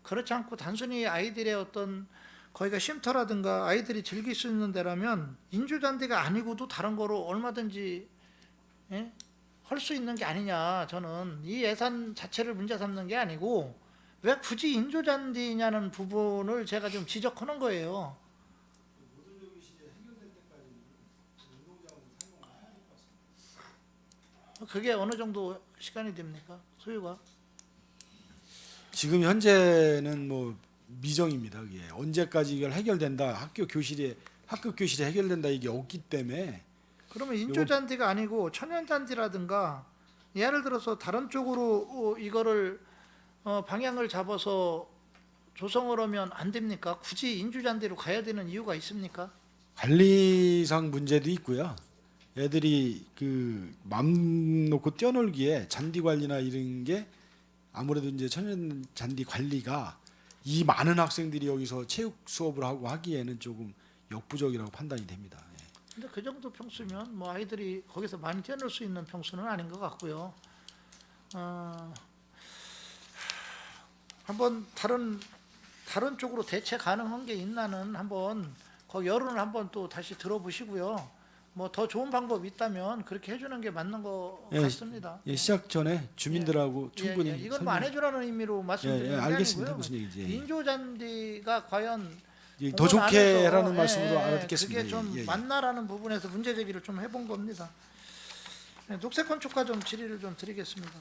그렇지 않고 단순히 아이들의 어떤 거기가 쉼터라든가 아이들이 즐길 수 있는 데라면 인조잔디가 아니고도 다른 거로 얼마든지 할 수 있는 게 아니냐. 저는 이 예산 자체를 문제 삼는 게 아니고 왜 굳이 인조잔디냐는 부분을 제가 좀 지적하는 거예요. 그게 어느 정도 시간이 됩니까? 소요가? 지금 현재는 뭐 미정입니다. 그게 언제까지 이걸 해결된다. 학교 교실에 해결된다 이게 없기 때문에 그러면 인조잔디가 아니고 천연잔디라든가 예를 들어서 다른 쪽으로 이거를 방향을 잡아서 조성을 하면 안 됩니까? 굳이 인조잔디로 가야 되는 이유가 있습니까? 관리상 문제도 있고요. 애들이 그 맘 놓고 뛰어놀기에 잔디 관리나 이런 게 아무래도 이제 천연 잔디 관리가 이 많은 학생들이 여기서 체육 수업을 하고 하기에는 조금 역부족이라고 판단이 됩니다. 예. 근데 그 정도 평수면 뭐 아이들이 거기서 많이 뛰어놀 수 있는 평수는 아닌 것 같고요. 한번 다른 쪽으로 대체 가능한 게 있나는 한번 거기 여론을 한번 또 다시 들어보시고요. 뭐 더 좋은 방법이 있다면 그렇게 해주는 게 맞는 것 예, 같습니다. 예, 시작 전에 주민들하고 충분히 이건 뭐 안 해주라는 의미로 말씀드리는 게 알겠습니다. 아니고요. 무슨 얘기인지. 예. 인조잔디가 과연 예, 더 공원 좋게 안에서, 하라는 말씀으로 알아듣겠습니다. 그게 좀 예, 예. 맞나라는 부분에서 문제 제기를 좀 해본 겁니다. 녹색 건축과 좀 질의를 좀 드리겠습니다.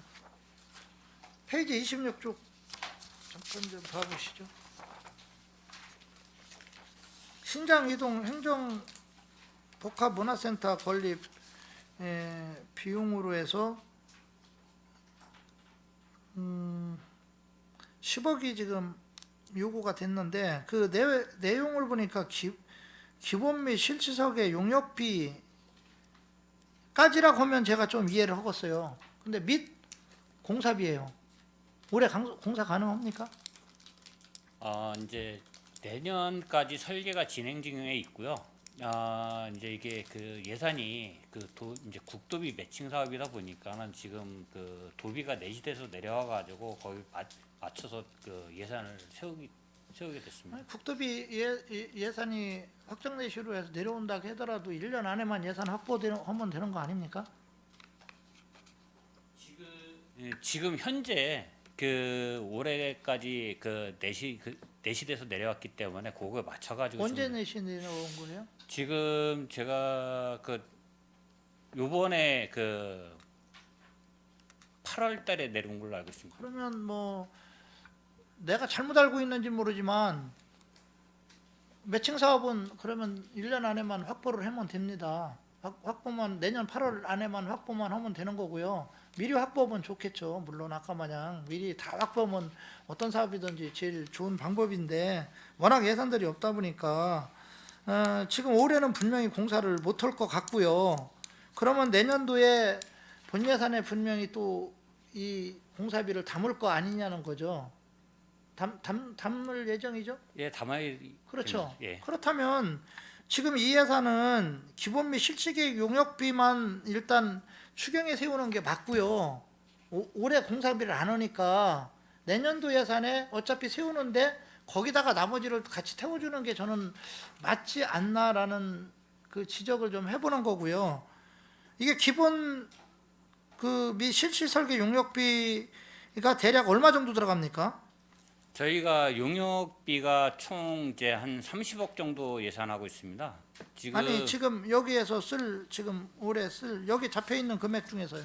페이지 26쪽 잠깐 좀 봐보시죠. 신장 이동 행정 복합 문화센터 건립 비용으로 해서 10억이 지금 요구가 됐는데 그 내용을 보니까 기본 및 실시석의 용역비까지라고 하면 제가 좀 이해를 하겠어요. 근데 및 공사비예요. 올해 공사 가능합니까? 이제 내년까지 설계가 진행 중에 있고요. 이제 이게 그 예산이 이제 국도비 매칭 사업이다 보니까는 지금 그 도비가 내시돼서 내려와 가지고 거기 맞춰서 그 예산을 세우게 됐습니다. 아니, 국도비 예산이 확정내시로 해서 내려온다고 하더라도 1년 안에만 예산 확보하면 되는 거 아닙니까? 지금 현재 그 올해까지 내시돼서 내려왔기 때문에 그거에 맞춰 가지고 언제 내시 내려온 거예요? 지금 제가 요번에 8월 달에 내려온 걸로 알고 있습니다. 그러면 뭐 내가 잘못 알고 있는지 모르지만 매칭 사업은 그러면 1년 안에만 확보를 하면 됩니다. 확보만 내년 8월 안에만 확보만 하면 되는 거고요. 미리 확보하면 좋겠죠. 물론 아까 마냥 미리 다 확보하면 어떤 사업이든지 제일 좋은 방법인데 워낙 예산들이 없다 보니까 지금 올해는 분명히 공사를 못 할 것 같고요. 그러면 내년도에 본 예산에 분명히 또 이 공사비를 담을 거 아니냐는 거죠. 담을 예정이죠? 예, 담아야 그렇죠. 예. 그렇다면 지금 이 예산은 기본 및 실시계획 용역비만 일단 추경에 세우는 게 맞고요. 올해 공사비를 안 하니까 내년도 예산에 어차피 세우는데 거기다가 나머지를 같이 태워주는 게 저는 맞지 않나라는 그 지적을 좀 해보는 거고요. 이게 기본 그 및 실시 설계 용역비가 대략 얼마 정도 들어갑니까? 저희가 용역비가 총 이제 한 30억 정도 예산하고 있습니다. 지금 아니 지금 여기에서 지금 올해 여기 잡혀 있는 금액 중에서요.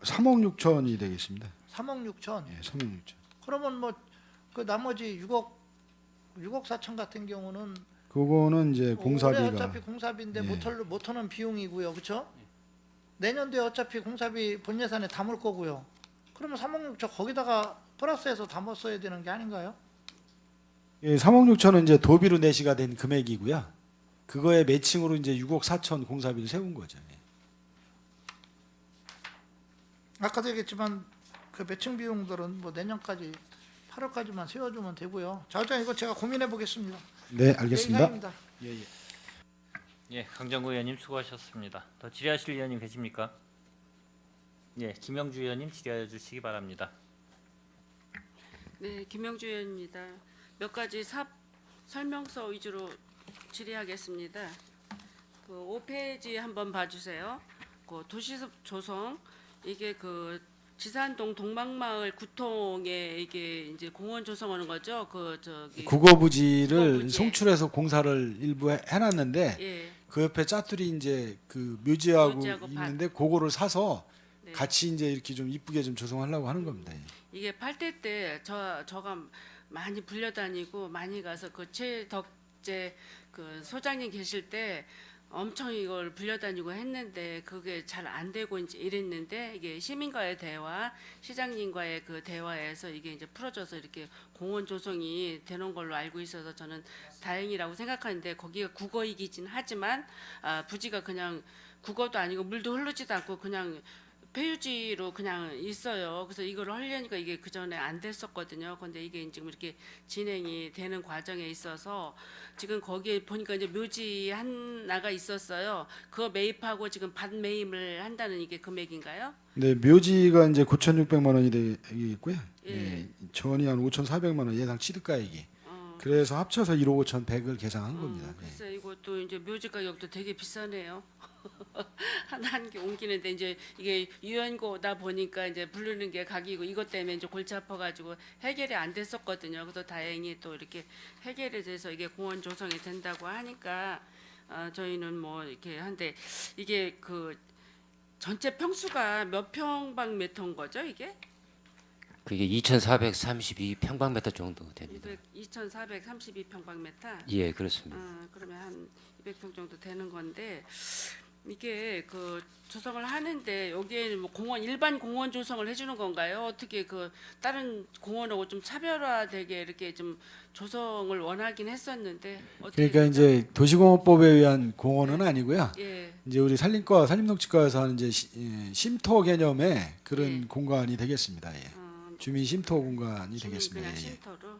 3억 6천이 되겠습니다. 3억 6천. 예, 3억 6천. 그러면 뭐 그 나머지 6억 4천 같은 경우는 그거는 이제 올해 공사비가 어차피 공사비인데 예. 못 하는 비용이고요, 그렇죠? 내년도에 어차피 공사비 본 예산에 담을 거고요. 그러면 3억 6천 거기다가 플러스해서 담았어야 되는 게 아닌가요? 예, 3억 6천은 이제 도비로 내시가 된 금액이고요. 그거에 매칭으로 이제 6억 4천 공사비를 세운 거죠. 예. 아까도 얘기했지만 그 매칭 비용들은 뭐 내년까지 8월까지만 세워주면 되고요. 자, 일단 이거 제가 고민해 보겠습니다. 네, 알겠습니다. 이상입니다. 예, 예. 예, 강정구 의원님 수고하셨습니다. 더 질의하실 의원님 계십니까? 예, 김영주 의원님 질의해 주시기 바랍니다. 네, 김영주 의원입니다. 몇 가지 설명서 위주로 질의하겠습니다. 그 5페이지 한번 봐주세요. 그 도시숲 조성 이게 그 지산동 동막마을 구통에 이게 이제 공원 조성하는 거죠. 국어 부지를 국어 부지. 송출해서 공사를 일부 해놨는데 예, 그 옆에 짜투리 이제 그 묘지하고 묘지하고 있는데 그거를 사서 네. 같이 이제 이렇게 좀 이쁘게 좀 조성하려고 하는 겁니다. 예. 이게 8대 때 저가 많이 불려다니고 많이 가서 그 최덕재 그 소장님 계실 때 엄청 이걸 불려다니고 했는데 그게 잘 안 되고 이제 이랬는데 이게 시민과의 대화, 시장님과의 그 대화에서 이게 이제 풀어져서 이렇게 공원 조성이 되는 걸로 알고 있어서 저는 다행이라고 생각하는데 거기가 국어이긴 하지만 부지가 그냥 국어도 아니고 물도 흐르지도 않고 그냥 폐유지로 그냥 있어요. 그래서 이걸 하려니까 이게 그 전에 안 됐었거든요. 근데 이게 지금 이렇게 진행이 되는 과정에 있어서 지금 거기에 보니까 이제 묘지 하나가 있었어요. 그거 매입하고 지금 반매입을 한다는 이게 금액인가요? 네, 묘지가 이제 9,600만 원이 되겠고요. 예. 예. 전이 한 5,400만 원 예상 취득가액이. 어, 그래서 합쳐서 1억 5,100을 계산한 겁니다. 예. 글쎄 이것도 이제 묘지 가격도 되게 비싸네요. 한 개 옮기는데 이제 이게 유연고다 보니까 이제 부르는 게 각이고 이것 때문에 이제 골치 아파가지고 해결이 안 됐었거든요. 그래서 다행히 또 이렇게 해결이 돼서 이게 공원 조성이 된다고 하니까 저희는 뭐 이렇게 한데 이게 그 전체 평수가 몇 평방미터인 거죠 이게? 그게 2,432 평방미터 정도 됩니다. 2,432평방미터. 예, 그렇습니다. 그러면 한 200평 정도 되는 건데 이게 그 조성을 하는데 여기에 뭐 공원 일반 공원 조성을 해주는 건가요? 어떻게 그 다른 공원하고 좀 차별화되게 이렇게 좀 조성을 원하긴 했었는데 어떻게 그러니까 됐죠? 이제 도시공원법에 의한 공원은 아니고요. 예, 이제 우리 산림과 산림농축과에서 하는 이제 쉼터 개념의 그런 예. 공간이 되겠습니다. 예. 주민 쉼터 공간이 주민 되겠습니다. 그냥 예, 예. 쉼터로.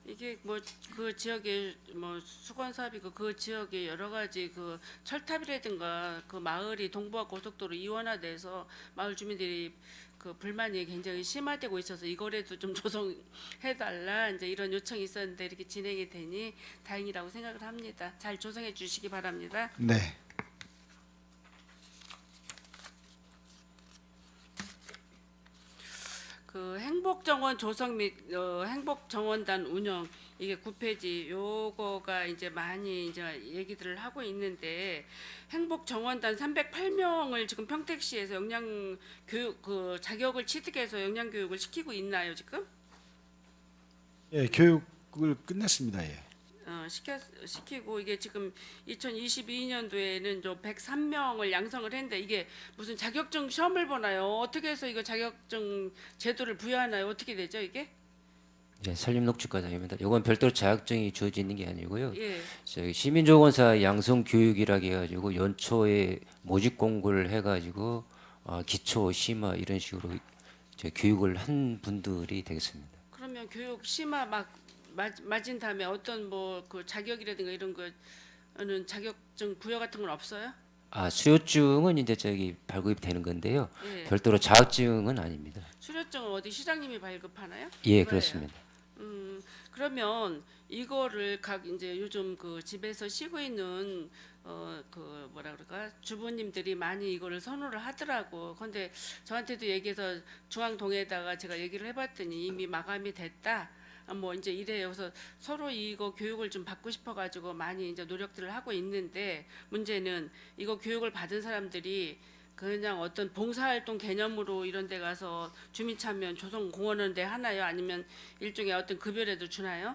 이게 뭐 그 지역에 뭐 수건 사업이고 그 지역에 여러 가지 그 철탑이라든가 그 마을이 동부와 고속도로 이원화돼서 마을 주민들이 그 불만이 굉장히 심화되고 있어서 이거라도 좀 조성해달라 이제 이런 요청이 있었는데 이렇게 진행이 되니 다행이라고 생각을 합니다. 잘 조성해 주시기 바랍니다. 네. 그 행복정원 조성 및 행복정원단 운영 이게 9페이지 요거가 이제 많이 이제 얘기들을 하고 있는데 행복정원단 308명을 지금 평택시에서 영양 교육 그 자격을 취득해서 영양 교육을 시키고 있나요 지금? 예, 교육을 끝냈습니다. 예. 시키고 이게 지금 2022년도에는 저 103명을 양성을 했는데 이게 무슨 자격증 시험을 보나요? 어떻게 해서 이거 자격증 제도를 부여하나요? 어떻게 되죠 이게? 네, 산림녹지과장입니다. 이건 별도로 자격증이 주어지는 게 아니고요. 예. 저희 시민조건사 양성 교육이라고 해가지고 연초에 모집 공고를 해가지고 기초, 심화 이런 식으로 저 교육을 한 분들이 되겠습니다. 그러면 교육 심화 맞은 다음에 어떤 뭐 그 자격이라든가 이런 거는 자격증 부여 같은 건 없어요? 수료증은 이제 저기 발급이 되는 건데요. 예. 별도로 자격증은 아닙니다. 수료증은 어디 시장님이 발급하나요? 예, 뭐예요? 그렇습니다. 그러면 이거를 각 이제 요즘 그 집에서 쉬고 있는 그 뭐라 그럴까 주부님들이 많이 이거를 선호를 하더라고. 근데 저한테도 얘기해서 중앙동에다가 제가 얘기를 해봤더니 이미 마감이 됐다. 뭐 이제 이래요. 그래서 서로 이거 교육을 좀 받고 싶어가지고 많이 이제 노력들을 하고 있는데 문제는 이거 교육을 받은 사람들이 그냥 어떤 봉사활동 개념으로 이런 데 가서 주민참여 조성 공헌하는 데 하나요? 아니면 일종의 어떤 급여라도 주나요?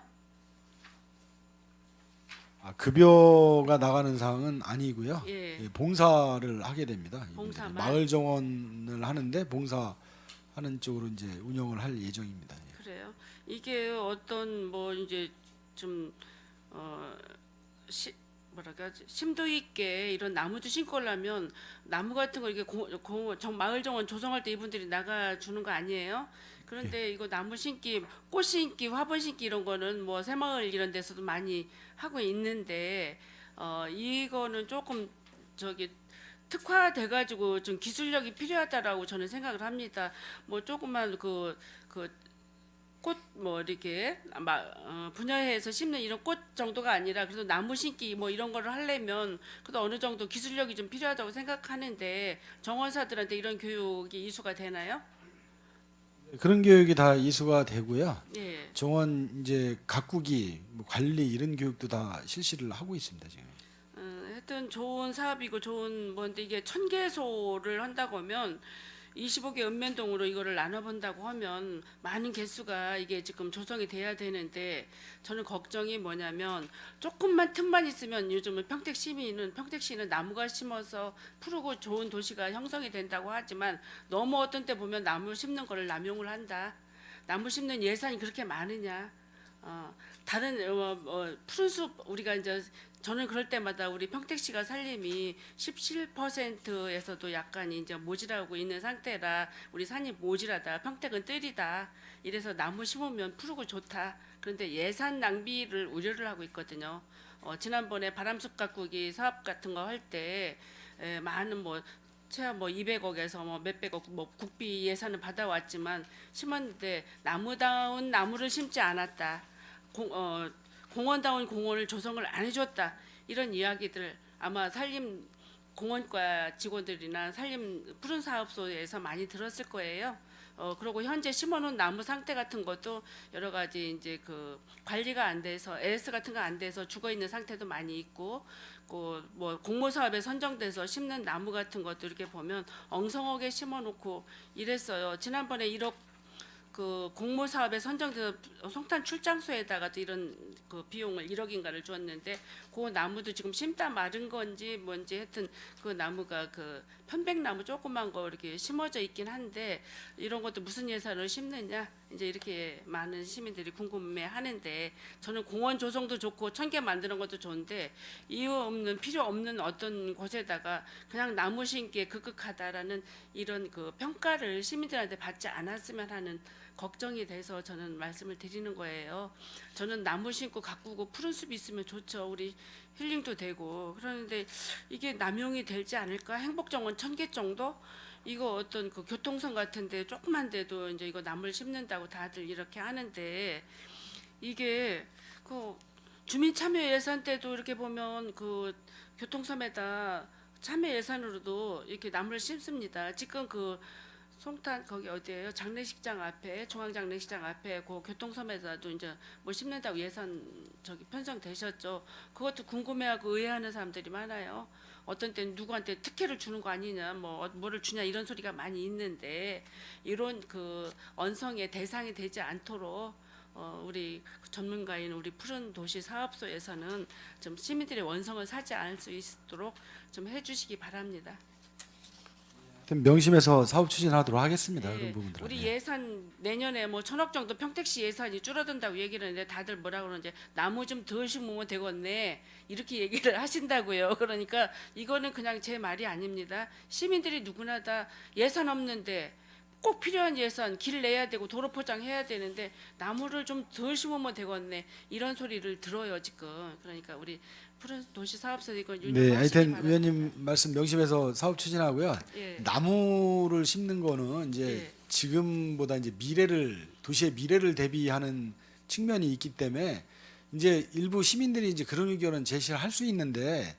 급여가 나가는 사항은 아니고요. 예. 예, 봉사를 하게 됩니다. 봉사만? 마을 정원을 하는데 봉사하는 쪽으로 이제 운영을 할 예정입니다. 예. 그래요. 이게 어떤 뭐 이제 좀 뭐랄까 심도 있게 이런 나무도 심고려면 나무 같은 거 이게 마을 정원 조성할 때 이분들이 나가 주는 거 아니에요? 그런데 이거 나무 심기, 꽃 심기, 화분 심기 이런 거는 뭐 새마을 이런 데서도 많이 하고 있는데 이거는 조금 저기 특화돼 가지고 좀 기술력이 필요하다라고 저는 생각을 합니다. 뭐 조금만 그 꽃 뭐 이렇게 분야해서 심는 이런 꽃 정도가 아니라 그래도 나무 심기 뭐 이런 거를 하려면 그래도 어느 정도 기술력이 좀 필요하다고 생각하는데 정원사들한테 이런 교육이 이수가 되나요? 그런 교육이 다 이수가 되고요. 예. 정원 이제 가꾸기, 뭐 관리 이런 교육도 다 실시를 하고 있습니다 지금. 하여튼 좋은 사업이고 좋은 뭔데 이게 1000개소를 한다고 하면 25개 읍면동으로 이거를 나눠본다고 하면 많은 개수가 이게 지금 조성이 돼야 되는데 저는 걱정이 뭐냐면 조금만 틈만 있으면 요즘은 평택시는 나무가 심어서 푸르고 좋은 도시가 형성이 된다고 하지만 너무 어떤 때 보면 나무 심는 거를 남용을 한다. 나무 심는 예산이 그렇게 많으냐. 다른 푸른 숲 우리가 이제 저는 그럴 때마다 우리 평택시가 산림이 17%에서도 약간 이제 모질하고 있는 상태라 우리 산이 모질하다. 평택은 뜰이다. 이래서 나무 심으면 푸르고 좋다. 그런데 예산 낭비를 우려를 하고 있거든요. 지난번에 바람숲 가꾸기 사업 같은 거 할 때 많은 뭐 최하 뭐 200억에서 뭐 몇백억 뭐 국비 예산을 받아왔지만 심었는데 나무다운 나무를 심지 않았다. 공원다운 공원을 조성을 안 해줬다. 이런 이야기들 아마 산림공원과 직원들이나 산림 푸른 사업소에서 많이 들었을 거예요. 그리고 현재 심어놓은 나무 상태 같은 것도 여러 가지 이제 그 관리가 안 돼서 LS 같은 거 안 돼서 죽어 있는 상태도 많이 있고, 뭐 공모 사업에 선정돼서 심는 나무 같은 것도 이렇게 보면 엉성하게 심어놓고 이랬어요. 지난번에 1억 그 공모 사업에 선정돼서 송탄 출장소에다가도 이런 그 비용을 1억인가를 줬는데 그 나무도 지금 심다 마른 건지 뭔지 하여튼 그 나무가 그 편백나무 조그만 거 이렇게 심어져 있긴 한데 이런 것도 무슨 예산을 심느냐 이제 이렇게 많은 시민들이 궁금해하는데 저는 공원 조성도 좋고 천개 만드는 것도 좋은데 이유 없는 필요 없는 어떤 곳에다가 그냥 나무 심기에 급급하다라는 이런 그 평가를 시민들한테 받지 않았으면 하는 걱정이 돼서 저는 말씀을 드리는 거예요. 저는 나무 심고 가꾸고 푸른 숲이 있으면 좋죠. 우리 힐링도 되고 그러는데 이게 남용이 되지 않을까? 행복정원 1000개 정도? 이거 어떤 그 교통선 같은데 조그만 데도 이제 이거 나무를 심는다고 다들 이렇게 하는데 이게 그 주민 참여 예산 때도 이렇게 보면 그 교통섬에다 참여 예산으로도 이렇게 나무를 심습니다. 지금 그 송탄 거기 어디예요? 장례식장 앞에 중앙장례식장 앞에 그 교통섬에서도 이제 뭐 심는다고 예산 저기 편성되셨죠. 그것도 궁금해하고 의아하는 사람들이 많아요. 어떤 때는 누구한테 특혜를 주는 거 아니냐, 뭐 뭐를 주냐 이런 소리가 많이 있는데 이런 그 언성의 대상이 되지 않도록 우리 전문가인 우리 푸른 도시 사업소에서는 좀 시민들의 원성을 사지 않을 수 있도록 좀 해주시기 바랍니다. 하여튼 명심해서 사업 추진하도록 하겠습니다. 예, 그런 부분들. 우리 예산 내년에 뭐 1000억 정도 평택시 예산이 줄어든다고 얘기를 하는데 다들 뭐라 그러는지 나무 좀 더 심으면 되겠네 이렇게 얘기를 하신다고요. 그러니까 이거는 그냥 제 말이 아닙니다. 시민들이 누구나 다 예산 없는데 꼭 필요한 예산 길 내야 되고 도로 포장해야 되는데 나무를 좀 더 심으면 되겠네 이런 소리를 들어요 지금. 그러니까 우리 푸른 도시 사업소 이건 네, 유념하시기 하여튼 바랍니다. 의원님 말씀 명심해서 사업 추진하고요. 예. 나무를 심는 거는 이제 예. 지금보다 이제 도시의 미래를 대비하는 측면이 있기 때문에 이제 일부 시민들이 이제 그런 의견은 제시를 할 수 있는데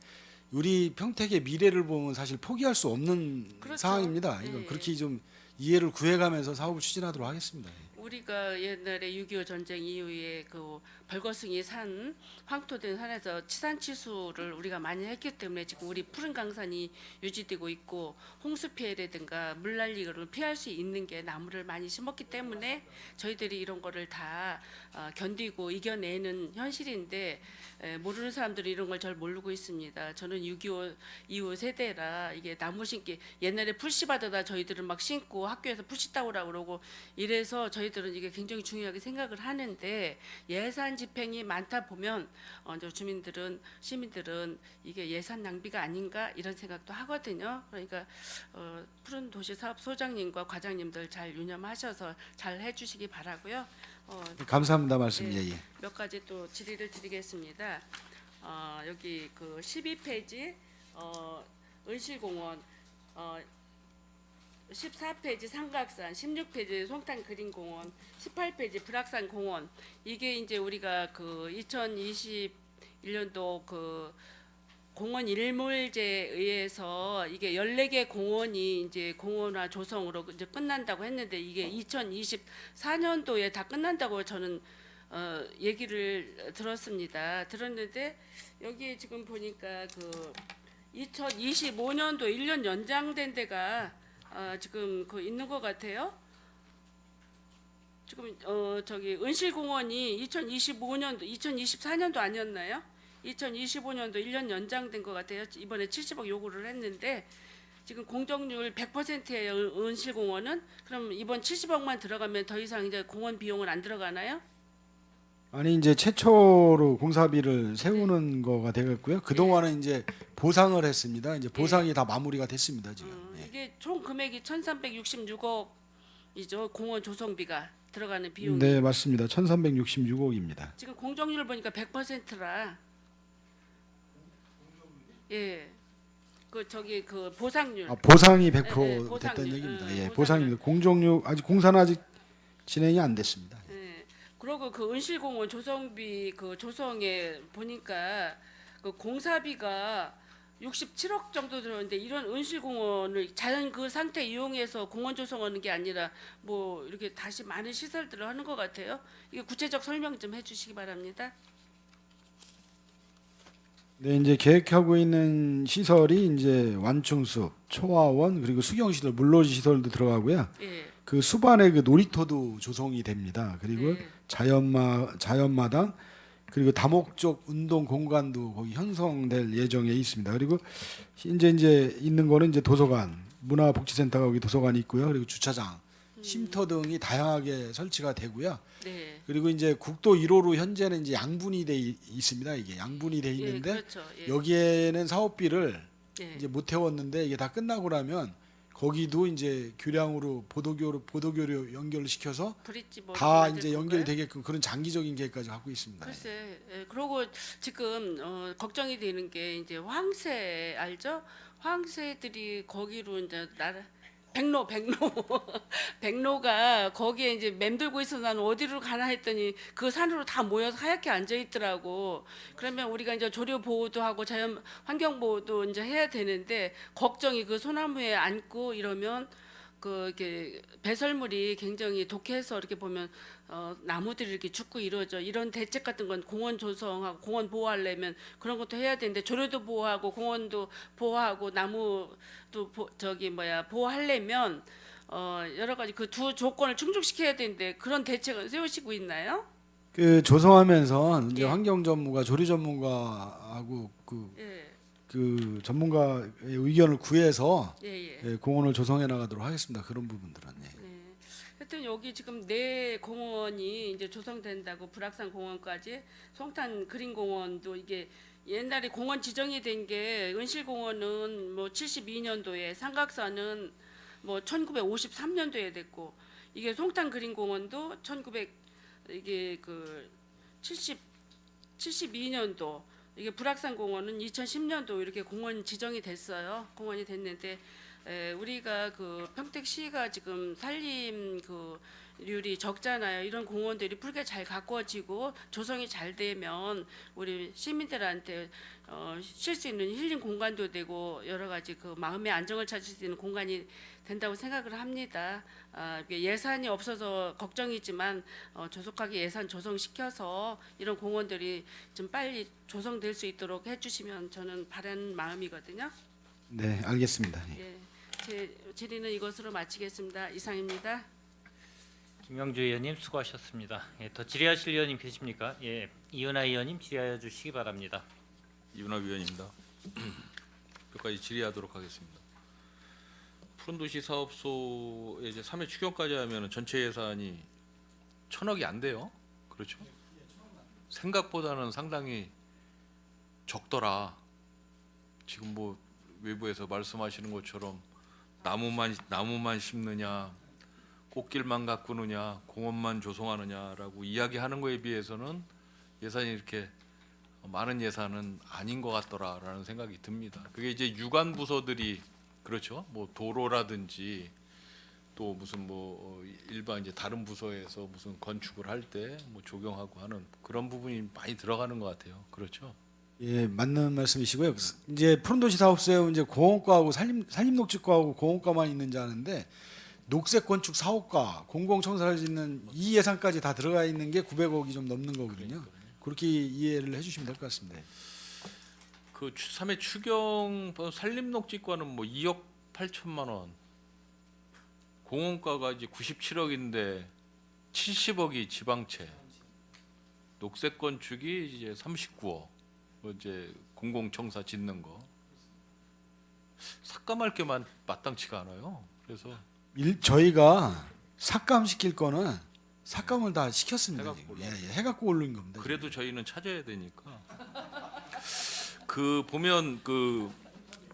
우리 평택의 미래를 보면 사실 포기할 수 없는 그렇죠. 상황입니다. 예, 이거 예. 그렇게 좀 이해를 구해가면서 사업을 추진하도록 하겠습니다. 우리가 옛날에 6.25 전쟁 이후에 그 벌거숭이 산 황토된 산에서 치산치수를 우리가 많이 했기 때문에 지금 우리 푸른 강산이 유지되고 있고 홍수 피해라든가 물난리를 피할 수 있는 게 나무를 많이 심었기 때문에 저희들이 이런 거를 다 견디고 이겨내는 현실인데 모르는 사람들이 이런 걸 잘 모르고 있습니다. 저는 6.25 이후 세대라 이게 나무 심기 옛날에 풀씨 받아다 저희들은 막 심고 학교에서 풀씨 따오라고 그러고 이래서 저희들은 이게 굉장히 중요하게 생각을 하는데 예산 집행이 많다 보면 이제 시민들은 이게 예산 낭비가 아닌가 이런 생각도 하거든요. 그러니까 푸른 도시 사업 소장님과 과장님들 잘 유념하셔서 잘 해주시기 바라고요. 감사합니다 말씀. 네. 예. 몇 가지 또 질의를 드리겠습니다. 여기 그 12페이지 은실공원 14페이지 삼각산, 16페이지 송탄 그린공원, 18페이지 불악산 공원 이게 이제 우리가 그 2021년도 그 공원 일몰제에 의해서 이게 14개 공원이 이제 공원화 조성으로 이제 끝난다고 했는데 이게 2024년도에 다 끝난다고 저는 얘기를 들었는데 여기 지금 보니까 그 2025년도 1년 연장된 데가 지금 그 있는 것 같아요. 지금 저기 은실공원이 2025년도 2024년도 아니었나요? 2025년도 1년 연장된 것 같아요. 이번에 70억 요구를 했는데 지금 공정률 100%예요. 은실공원은 그럼 이번 70억만 들어가면 더 이상 이제 공원 비용은 안 들어가나요? 아니 이제 최초로 공사비를 세우는 거가 되겠고요. 그 동안은 이제 보상을 했습니다. 이제 보상이 다 마무리가 됐습니다 지금. 예. 이게 총 금액이 1,366억이죠. 공원 조성비가 들어가는 비용이. 네 맞습니다. 1,366억입니다. 지금 공정률 보니까 100%라. 예. 그 저기 그 보상률. 보상이 100% 예, 됐다는 보상률. 얘기입니다. 예, 예, 보상률. 보상입니다. 공정률 아직 공사는 아직 진행이 안 됐습니다. 예. 그리고 그 은실공원 조성비 그 조성에 보니까 그 공사비가 67억 정도 들었는데 이런 은실공원을 자연 그 상태 이용해서 공원 조성하는 게 아니라 뭐 이렇게 다시 많은 시설들을 하는 것 같아요. 이게 구체적 설명 좀 해주시기 바랍니다. 네, 이제 계획하고 있는 시설이 이제 완충숲, 초화원 그리고 수경시설, 물놀이 시설도 들어가고요. 예. 그 숲 안에 그 놀이터도 조성이 됩니다. 그리고 네. 자연마당 그리고 다목적 운동 공간도 거기 형성될 예정에 있습니다. 그리고 이제 있는 거는 이제 도서관, 문화복지센터가 거기 도서관이 있고요. 그리고 주차장 쉼터 등이 다양하게 설치가 되고요. 네. 그리고 이제 국도 1호로 현재는 이제 양분이 돼 있습니다. 이게 양분이 돼 예, 있는데 그렇죠. 예. 여기에는 사업비를 예. 이제 못 태웠는데 이게 다 끝나고 나면 거기도 이제 교량으로 보도교로 연결을 시켜서 브릿지 뭐 다 만들 이제 연결이 건가요? 되게끔 그런 장기적인 계획까지 갖고 있습니다. 글쎄, 예, 그러고 지금 걱정이 되는 게 이제 황새 알죠? 황새들이 거기로 이제 백로 백로가 거기에 이제 맴돌고 있어서 나는 어디로 가나 했더니 그 산으로 다 모여서 하얗게 앉아 있더라고. 그러면 우리가 이제 조류 보호도 하고 자연 환경 보호도 이제 해야 되는데 걱정이 그 소나무에 앉고 이러면 그 이렇게 배설물이 굉장히 독해서 이렇게 보면 나무들이 이렇게 죽고 이러죠. 이런 대책 같은 건 공원 조성하고 공원 보호하려면 그런 것도 해야 되는데 조류도 보호하고 공원도 보호하고 나무도 보호하려면 여러 가지 그 두 조건을 충족시켜야 되는데 그런 대책은 세우시고 있나요? 그 조성하면서 이제 예. 환경 전문가, 조류 전문가하고 예, 그 전문가의 의견을 구해서 예, 예. 예, 공원을 조성해 나가도록 하겠습니다. 그런 부분들은. 예. 네. 하여튼 여기 지금 네 공원이 이제 조성된다고 불악산 공원까지 송탄 그린공원도 이게 옛날에 공원 지정이 된 게 은실공원은 뭐 72년도에 삼각산은 뭐 1953년도에 됐고 이게 송탄 그린공원도 1900 이게 그 72년도 이게 불악산 공원은 2010년도 이렇게 공원 지정이 됐어요. 공원이 됐는데 우리가 그 평택시가 지금 산림 그 률이 적잖아요. 이런 공원들이 붉게 잘 가꿔지고 조성이 잘 되면 우리 시민들한테 쉴 수 있는 힐링 공간도 되고 여러 가지 그 마음의 안정을 찾을 수 있는 공간이 된다고 생각을 합니다. 이게 예산이 없어서 걱정이지만 조속하게 예산 조성시켜서 이런 공원들이 좀 빨리 조성될 수 있도록 해주시면 저는 바라는 마음이거든요. 네, 알겠습니다. 예. 예, 제 질의는 이것으로 마치겠습니다. 이상입니다. 김영주 의원님 수고하셨습니다. 예, 더 질의하실 의원님 계십니까? 예, 이은하 의원님 질의하여 주시기 바랍니다. 이은하 위원입니다. 몇 가지 질의하도록 하겠습니다. 푸른도시 사업소에 이제 3회 추경까지 하면 전체 예산이 1,000억이 안 돼요. 그렇죠? 생각보다는 상당히 적더라. 지금 뭐 외부에서 말씀하시는 것처럼 나무만 심느냐, 꽃길만 가꾸느냐, 공원만 조성하느냐라고 이야기하는 거에 비해서는 예산이 이렇게 많은 예산은 아닌 것 같더라라는 생각이 듭니다. 그게 이제 유관 부서들이 그렇죠. 뭐 도로라든지 또 무슨 뭐 일반 이제 다른 부서에서 무슨 건축을 할 때 뭐 조경하고 하는 그런 부분이 많이 들어가는 것 같아요. 그렇죠. 예, 맞는 말씀이시고요. 이제 푸른도시 사업소에 이제 공원과하고 산림녹지과하고 공원과만 있는지 아는데 녹색 건축 사업과 공공청사를 짓는 이 예산까지 다 들어가 있는 게 900억이 좀 넘는 거거든요. 그렇게 이해를 해주시면 될 것 같습니다. 그 3회 추경 산림녹지과는 뭐 2억 8천만 원, 공원과가 이제 97억인데 70억이 지방채, 녹색 건축이 이제 39억, 뭐 이제 공공청사 짓는 거 삭감할 게 마땅치가 않아요. 그래서 저희가 삭감시킬 거는 삭감을 다 시켰습니다. 해갖고 지금. 예, 해갖고 올린 겁니다. 그래도 저희는 찾아야 되니까 그 보면 그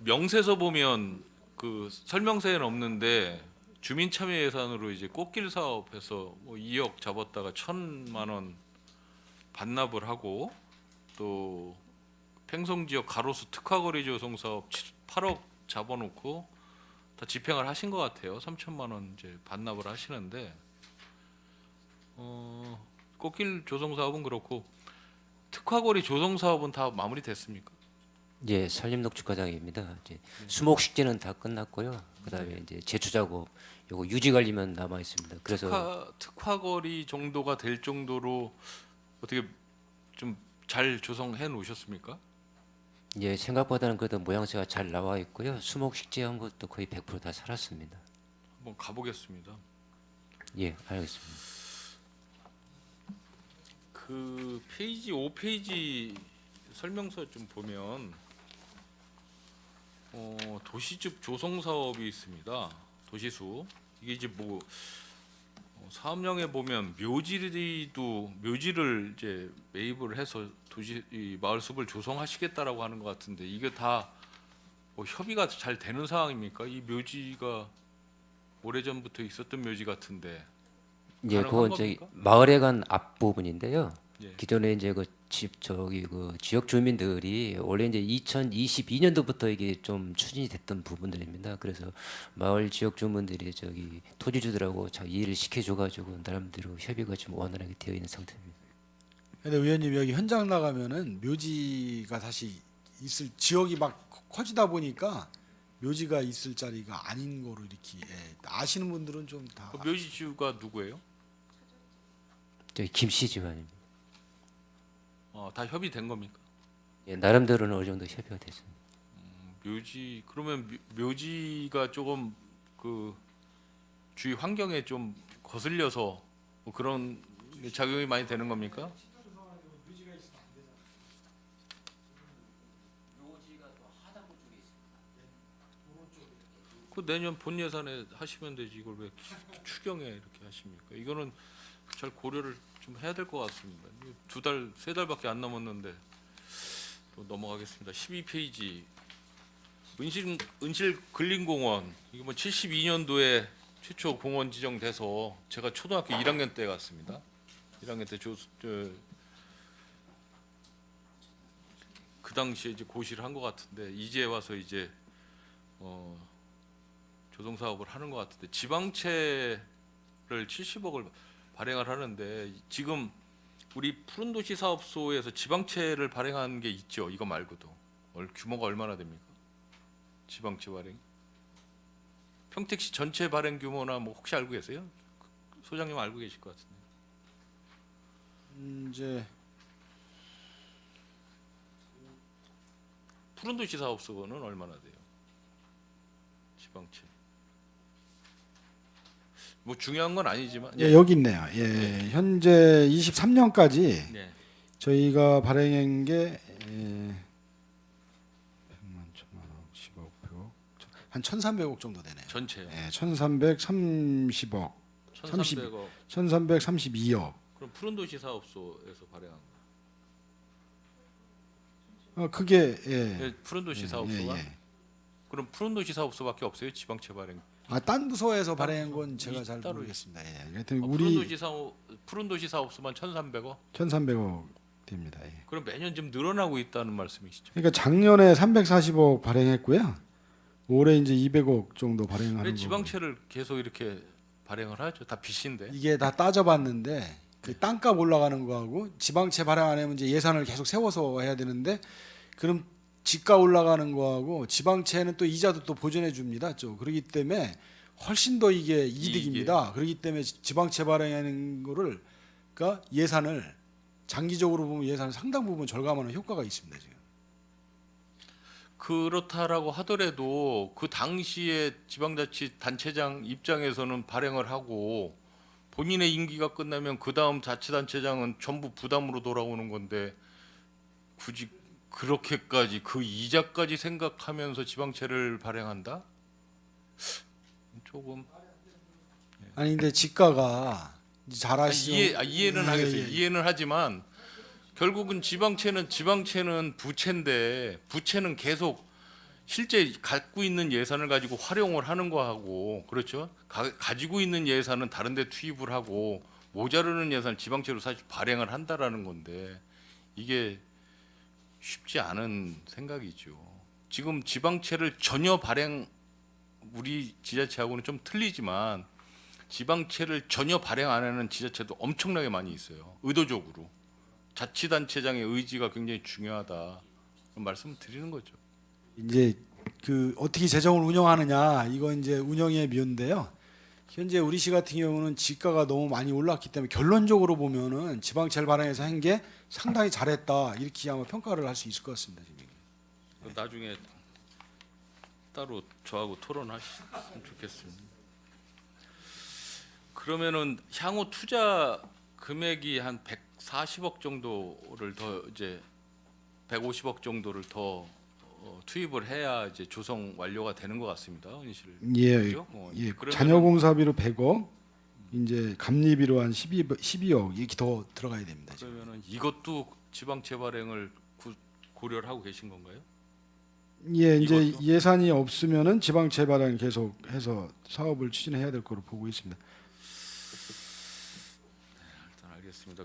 명세서 보면 그 설명서에는 없는데 주민 참여 예산으로 이제 꽃길 사업해서 뭐 2억 잡았다가 1,000만 원 반납을 하고 또 팽성 지역 가로수 특화거리 조성 사업 8억 잡아놓고 다 집행을 하신 것 같아요. 3천만 원 이제 반납을 하시는데 꽃길 조성 사업은 그렇고 특화거리 조성 사업은 다 마무리됐습니까? 예, 산림녹지과장입니다. 이제 수목식재는 다 끝났고요. 그다음에 이제 제초 작업 요거 유지 관리만 남아 있습니다. 그래서 특화거리 정도가 될 정도로 어떻게 좀 잘 조성해 놓으셨습니까? 예, 생각보다는 그래도 모양새가 잘 나와 있고요. 수목식재한 것도 거의 100% 다 살았습니다. 한번 가보겠습니다. 예, 알겠습니다. 그 페이지 5페이지 설명서 좀 보면 도시집 조성 사업이 있습니다. 도시수 이게 이제 뭐 사업령에 보면 묘지를 이제 매입을 해서 도시 이 마을숲을 조성하시겠다라고 하는 것 같은데 이게 다 뭐 협의가 잘 되는 상황입니까? 이 묘지가 오래전부터 있었던 묘지 같은데 이제 가능한 그건 저기 겁니까? 마을회관 앞 부분인데요. 예. 기존에 이제 그 그 지역 주민들이 원래 이제 2022년도부터 이게 좀 추진이 됐던 부분들입니다. 그래서 마을 지역 주민들이 저기 토지주들하고 잘 이해를 시켜줘가지고 나름대로 협의가 좀 원활하게 되어 있는 상태입니다. 근데 의원님 여기 현장 나가면은 묘지가 다시 있을 지역이 막 커지다 보니까 묘지가 있을 자리가 아닌 거로 이렇게 아시는 분들은 좀 다. 그 묘지주가 누구예요? 저기 김씨 집안입니다. 다 협의된 겁니까? 예, 나름대로는 어느 정도 협의가 됐습니다. 묘지 그러면 묘지가 조금 그 주위 환경에 좀 거슬려서 뭐 그런 작용이 많이 되는 겁니까? 그 내년 본 예산에 하시면 되지 이걸 왜 추경에 이렇게 하십니까? 이거는 잘 고려를 좀 해야 될 것 같습니다. 2달, 3달밖에 안 남았는데 또 넘어가겠습니다. 12페이지 은실 근린공원 이거 뭐 72년도에 최초 공원 지정돼서 제가 초등학교 1학년 때 갔습니다. 1학년 때 그 당시에 이제 고시를 한 것 같은데 이제 와서 이제 조성 사업을 하는 것 같은데 지방채를 70억을 발행을 하는데 지금 우리 푸른도시 사업소에서 지방채를 발행한 게 있죠. 이거 말고도 규모가 얼마나 됩니까? 지방채 발행? 평택시 전체 발행 규모나 뭐 혹시 알고 계세요? 소장님 알고 계실 것 같은데. 이제 푸른도시 사업소는 얼마나 돼요? 지방채. 뭐 중요한 건 아니지만. 예, 여기 있네요. 예, 현재 23년까지 네. 저희가 발행한 게 100만, 1000만 원, 10억, 100억 한 1,300억 정도 되네요. 전체요. 예, 1,330억, 1,300억. 1,332억. 그럼 푸른도시 사업소에서 발행한 거. 그게 네, 푸른도시 사업소가. 예. 그럼 푸른도시 사업소밖에 없어요? 지방채 발행. 딴 부서에서 발행한 건 제가 잘 따로 모르겠습니다. 예. 하여튼 푸른도시 사업소만 1,300억. 1,300억 됩니다. 예. 그럼 매년 좀 늘어나고 있다는 말씀이시죠? 그러니까 작년에 340억 발행했고요. 올해 이제 200억 정도 발행하는 왜 거고. 지방채를 계속 이렇게 발행을 하죠? 다 빚인데. 이게 다 따져봤는데 그 땅값 올라가는 거하고 지방채 발행 안 하면 이제 예산을 계속 세워서 해야 되는데 그럼 지가 올라가는 거하고 지방채는 또 이자도 또 보존해 줍니다. 그렇기 때문에 훨씬 더 이게 이득입니다. 그렇기 때문에 지방채 발행하는 거를 그러니까 예산을 장기적으로 보면 예산을 상당 부분 절감하는 효과가 있습니다. 지금. 그렇다라고 하더라도 그 당시에 지방자치단체장 입장에서는 발행을 하고 본인의 임기가 끝나면 그 다음 자치단체장은 전부 부담으로 돌아오는 건데 굳이 그렇게까지 그 이자까지 생각하면서 지방채를 발행한다? 조금 아니 근데 지가가 잘 아시죠? 이해는 예, 하겠어요. 예. 이해는 하지만 결국은 지방채는 부채인데 부채는 계속 실제 갖고 있는 예산을 가지고 활용을 하는 거하고 그렇죠. 가지고 있는 예산은 다른 데 투입을 하고 모자르는 예산을 지방채로 사실 발행을 한다라는 건데 이게 쉽지 않은 생각이죠. 지금 지방채를 전혀 우리 지자체하고는 좀 틀리지만 지방채를 전혀 발행 안 하는 지자체도 엄청나게 많이 있어요. 의도적으로. 자치단체장의 의지가 굉장히 중요하다. 그런 말씀을 드리는 거죠. 이제 그 어떻게 재정을 운영하느냐 이거 이제 운영의 묘인데요. 현재 우리 시 같은 경우는 지가가 너무 많이 올랐기 때문에 결론적으로 보면은 지방채를 발행해서 한 게 상당히 잘했다 이렇게 아마 평가를 할 수 있을 것 같습니다. 지금. 나중에 따로 저하고 토론하시면 좋겠습니다. 그러면은 향후 투자 금액이 한 140억 정도를 더 이제 150억 정도를 더 투입을 해야 이제 조성 완료가 되는 것 같습니다. 은실. 예, 그죠? 예. 그러면은 자녀공사비로 100억, 이제 감리비로 한 12억 이렇게 더 들어가야 됩니다. 지금. 그러면은 이것도 지방 재발행을 고려를 하고 계신 건가요? 예, 이제 이것도? 예산이 없으면은 지방 재발행 계속해서 사업을 추진해야 될 거로 보고 있습니다. 일단 알겠습니다.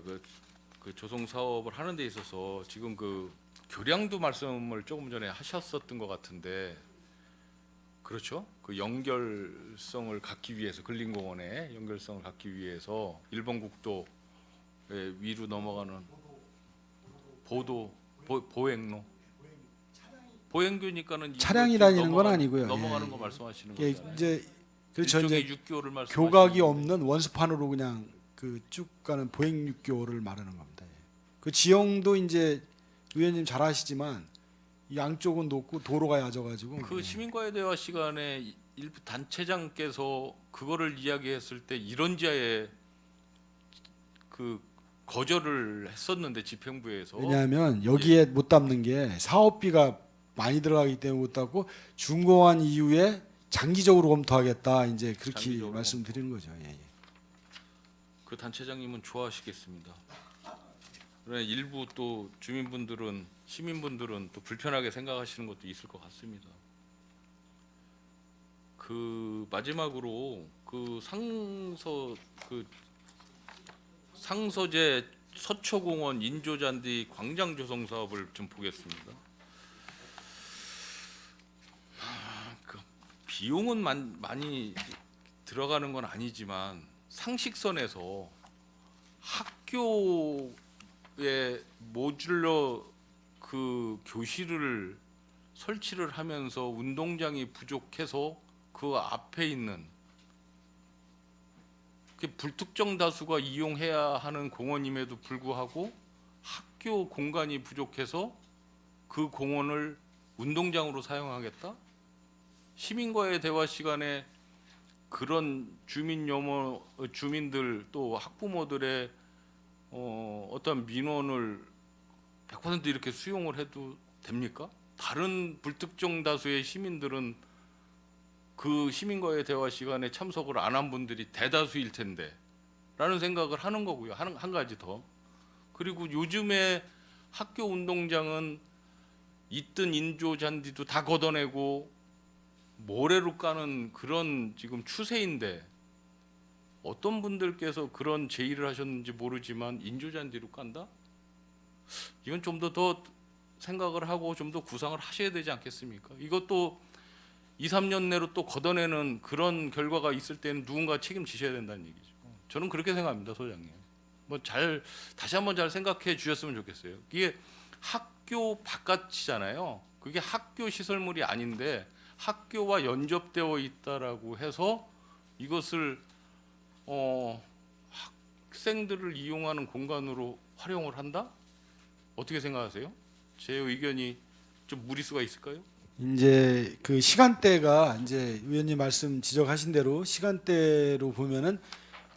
그 조성 사업을 하는 데 있어서 지금 그 교량도 말씀을 조금 전에 하셨었던 것 같은데 그렇죠? 그 연결성을 갖기 위해서 근린공원의 연결성을 갖기 위해서 일본 국도 위로 넘어가는 보행로 보행교니까는 이거 차량이 지금 다니는 건 아니고요. 넘어가는 예. 거 말씀하시는 예, 거잖아요. 이제 그렇죠. 일종의 이제 육교를 말씀하시는 교각이 건데. 없는 원스판으로 그냥 그 쭉 가는 보행 육교를 말하는 겁니다. 예. 그 지형도 이제 의원님 잘 아시지만 양쪽은 높고 도로가 얕아가지고 그 시민과의 대화 시간에 일부 단체장께서 그거를 이야기했을 때 이런 지하에 그 거절을 했었는데 집행부에서 왜냐하면 여기에 못 담는 게 사업비가 많이 들어가기 때문에 못 담고 준공한 이후에 장기적으로 검토하겠다 이제 그렇게 장기적으로 말씀드리는 거죠. 예, 예. 그 단체장님은 좋아하시겠습니다. 그러나 일부 또 주민분들은 시민분들은 또 불편하게 생각하시는 것도 있을 것 같습니다. 그 마지막으로 그 상서제 서초공원 인조잔디 광장 조성 사업을 좀 보겠습니다. 그 비용은 많이 들어가는 건 아니지만 상식선에서 학교에 모듈러 그 교실을 설치를 하면서 운동장이 부족해서 그 앞에 있는 그 불특정 다수가 이용해야 하는 공원임에도 불구하고 학교 공간이 부족해서 그 공원을 운동장으로 사용하겠다? 시민과의 대화 시간에 그런 주민들 또 학부모들의 어떤 민원을 100% 이렇게 수용을 해도 됩니까? 다른 불특정 다수의 시민들은 그 시민과의 대화 시간에 참석을 안 한 분들이 대다수일 텐데 라는 생각을 하는 거고요. 한 가지 더. 그리고 요즘에 학교 운동장은 있던 인조 잔디도 다 걷어내고 모래로 까는 그런 지금 추세인데 어떤 분들께서 그런 제의를 하셨는지 모르지만 인조 잔디로 깐다? 이건 좀 더 생각을 하고 좀 더 구상을 하셔야 되지 않겠습니까? 이것도 2, 3년 내로 또 걷어내는 그런 결과가 있을 때는 누군가 책임지셔야 된다는 얘기죠. 저는 그렇게 생각합니다, 소장님. 다시 한번 잘 생각해 주셨으면 좋겠어요. 이게 학교 바깥이잖아요. 그게 학교 시설물이 아닌데 학교와 연접되어 있다라고 해서 이것을 학생들을 이용하는 공간으로 활용을 한다? 어떻게 생각하세요? 제 의견이 좀 무리수가 있을까요? 이제 그 시간대가 이제 의원님 말씀 지적하신 대로 시간대로 보면은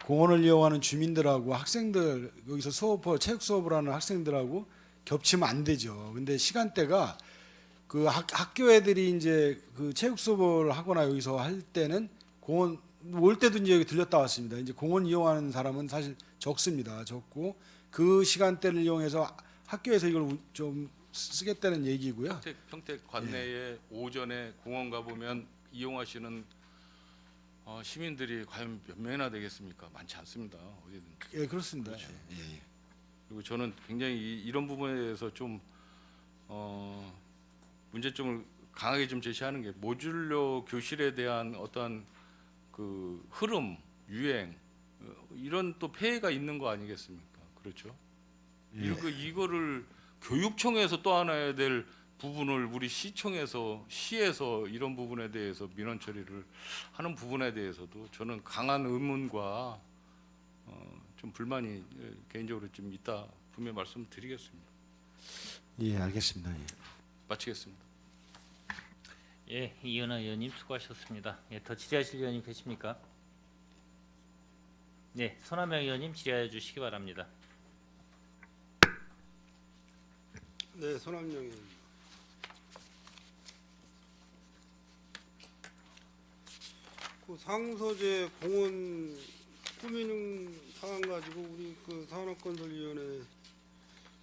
공원을 이용하는 주민들하고 학생들 여기서 체육 수업을 하는 학생들하고 겹치면 안 되죠. 근데 시간대가 그 학교 애들이 이제 그 체육 수업을 하거나 여기서 할 때는 공원 올 때도 이제 여기 들렸다 왔습니다. 이제 공원 이용하는 사람은 사실 적습니다. 적고 그 시간대를 이용해서 학교에서 이걸 좀 쓰겠다는 얘기고요. 평택 관내에 오전에 공원 가보면 이용하시는 시민들이 과연 몇 명이나 되겠습니까? 많지 않습니다. 어디든. 예, 그렇습니다. 그렇죠. 예, 예. 그리고 저는 굉장히 이런 부분에 대해서 좀 문제점을 강하게 좀 제시하는 게 모듈러 교실에 대한 어떠한 그 흐름, 유행 이런 또 폐해가 있는 거 아니겠습니까? 그렇죠? 이거를 교육청에서 또 하나 해야 될 부분을 우리 시에서 이런 부분에 대해서 민원 처리를 하는 부분에 대해서도 저는 강한 의문과 좀 불만이 개인적으로 좀 있다 분명히 말씀드리겠습니다. 예, 알겠습니다. 예. 마치겠습니다. 예, 이은하 의원님 수고하셨습니다. 예, 더 질의하실 의원님 계십니까? 네, 손하명 의원님 질의해 주시기 바랍니다. 네, 손학명입니다. 그 상서제 공원 꾸미는 상황 가지고 우리 그 산업건설위원회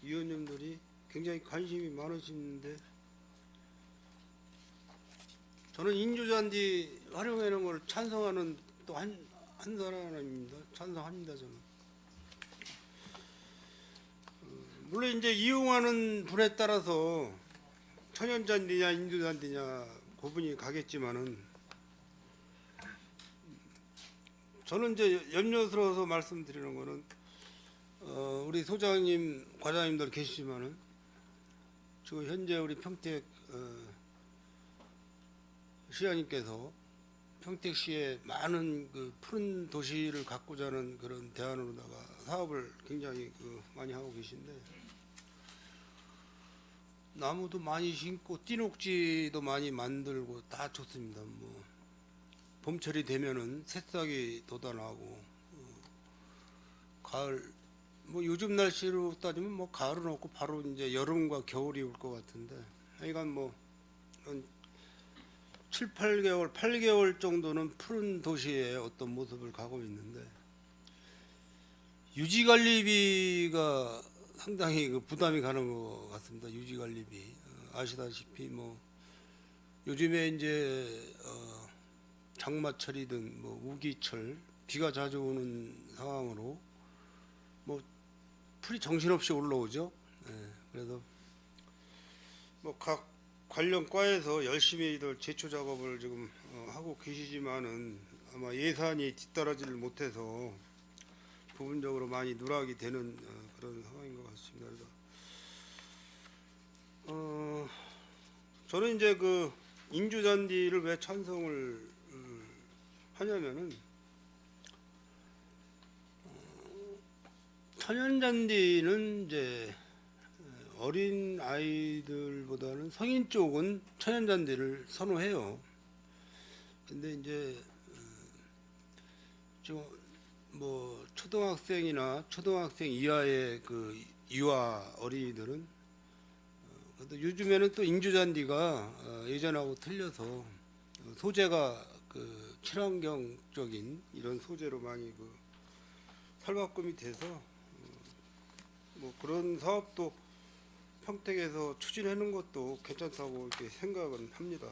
위원님들이 굉장히 관심이 많으시는데 저는 인조잔디 활용하는 걸 찬성하는 또 한 사람입니다. 찬성합니다 저는. 물론 이제 이용하는 분에 따라서 천연잔디냐 인조잔디냐 구분이 가겠지만은 저는 이제 염려스러워서 말씀드리는 거는 우리 소장님 과장님들 계시지만은 지금 현재 우리 평택 시장님께서 평택시에 많은 그 푸른 도시를 갖고자 하는 그런 대안으로다가 사업을 굉장히 많이 하고 계신데 나무도 많이 심고 띠녹지도 많이 만들고 다 좋습니다. 뭐 봄철이 되면은 새싹이 돋아나고 가을 뭐 요즘 날씨로 따지면 뭐 가을은 없고 바로 이제 여름과 겨울이 올 것 같은데 하여간 뭐 한 7, 8개월, 8개월 정도는 푸른 도시의 어떤 모습을 가고 있는데 유지관리비가 상당히 그 부담이 가는 것 같습니다. 유지관리비 아시다시피 뭐 요즘에 이제 장마철이든 뭐 우기철 비가 자주 오는 상황으로 뭐 풀이 정신없이 올라오죠. 예, 그래서 뭐 각 관련 과에서 열심히들 제초 작업을 지금 하고 계시지만은 아마 예산이 뒤따라지를 못해서 부분적으로 많이 누락이 되는 그런 상황인 것 같습니다. 그래서 저는 이제 그 인조잔디를 왜 찬성을 하냐면은 천연잔디는 이제 어린 아이들보다는 성인 쪽은 천연잔디를 선호해요. 근데 이제 좀 뭐 초등학생이나 초등학생 이하의 그 유아 어린이들은 근데 요즘에는 또 인조잔디가 예전하고 틀려서 소재가 그 친환경적인 이런 소재로 많이 그 살바꿈이 돼서 뭐 그런 사업도 평택에서 추진하는 것도 괜찮다고 이렇게 생각은 합니다.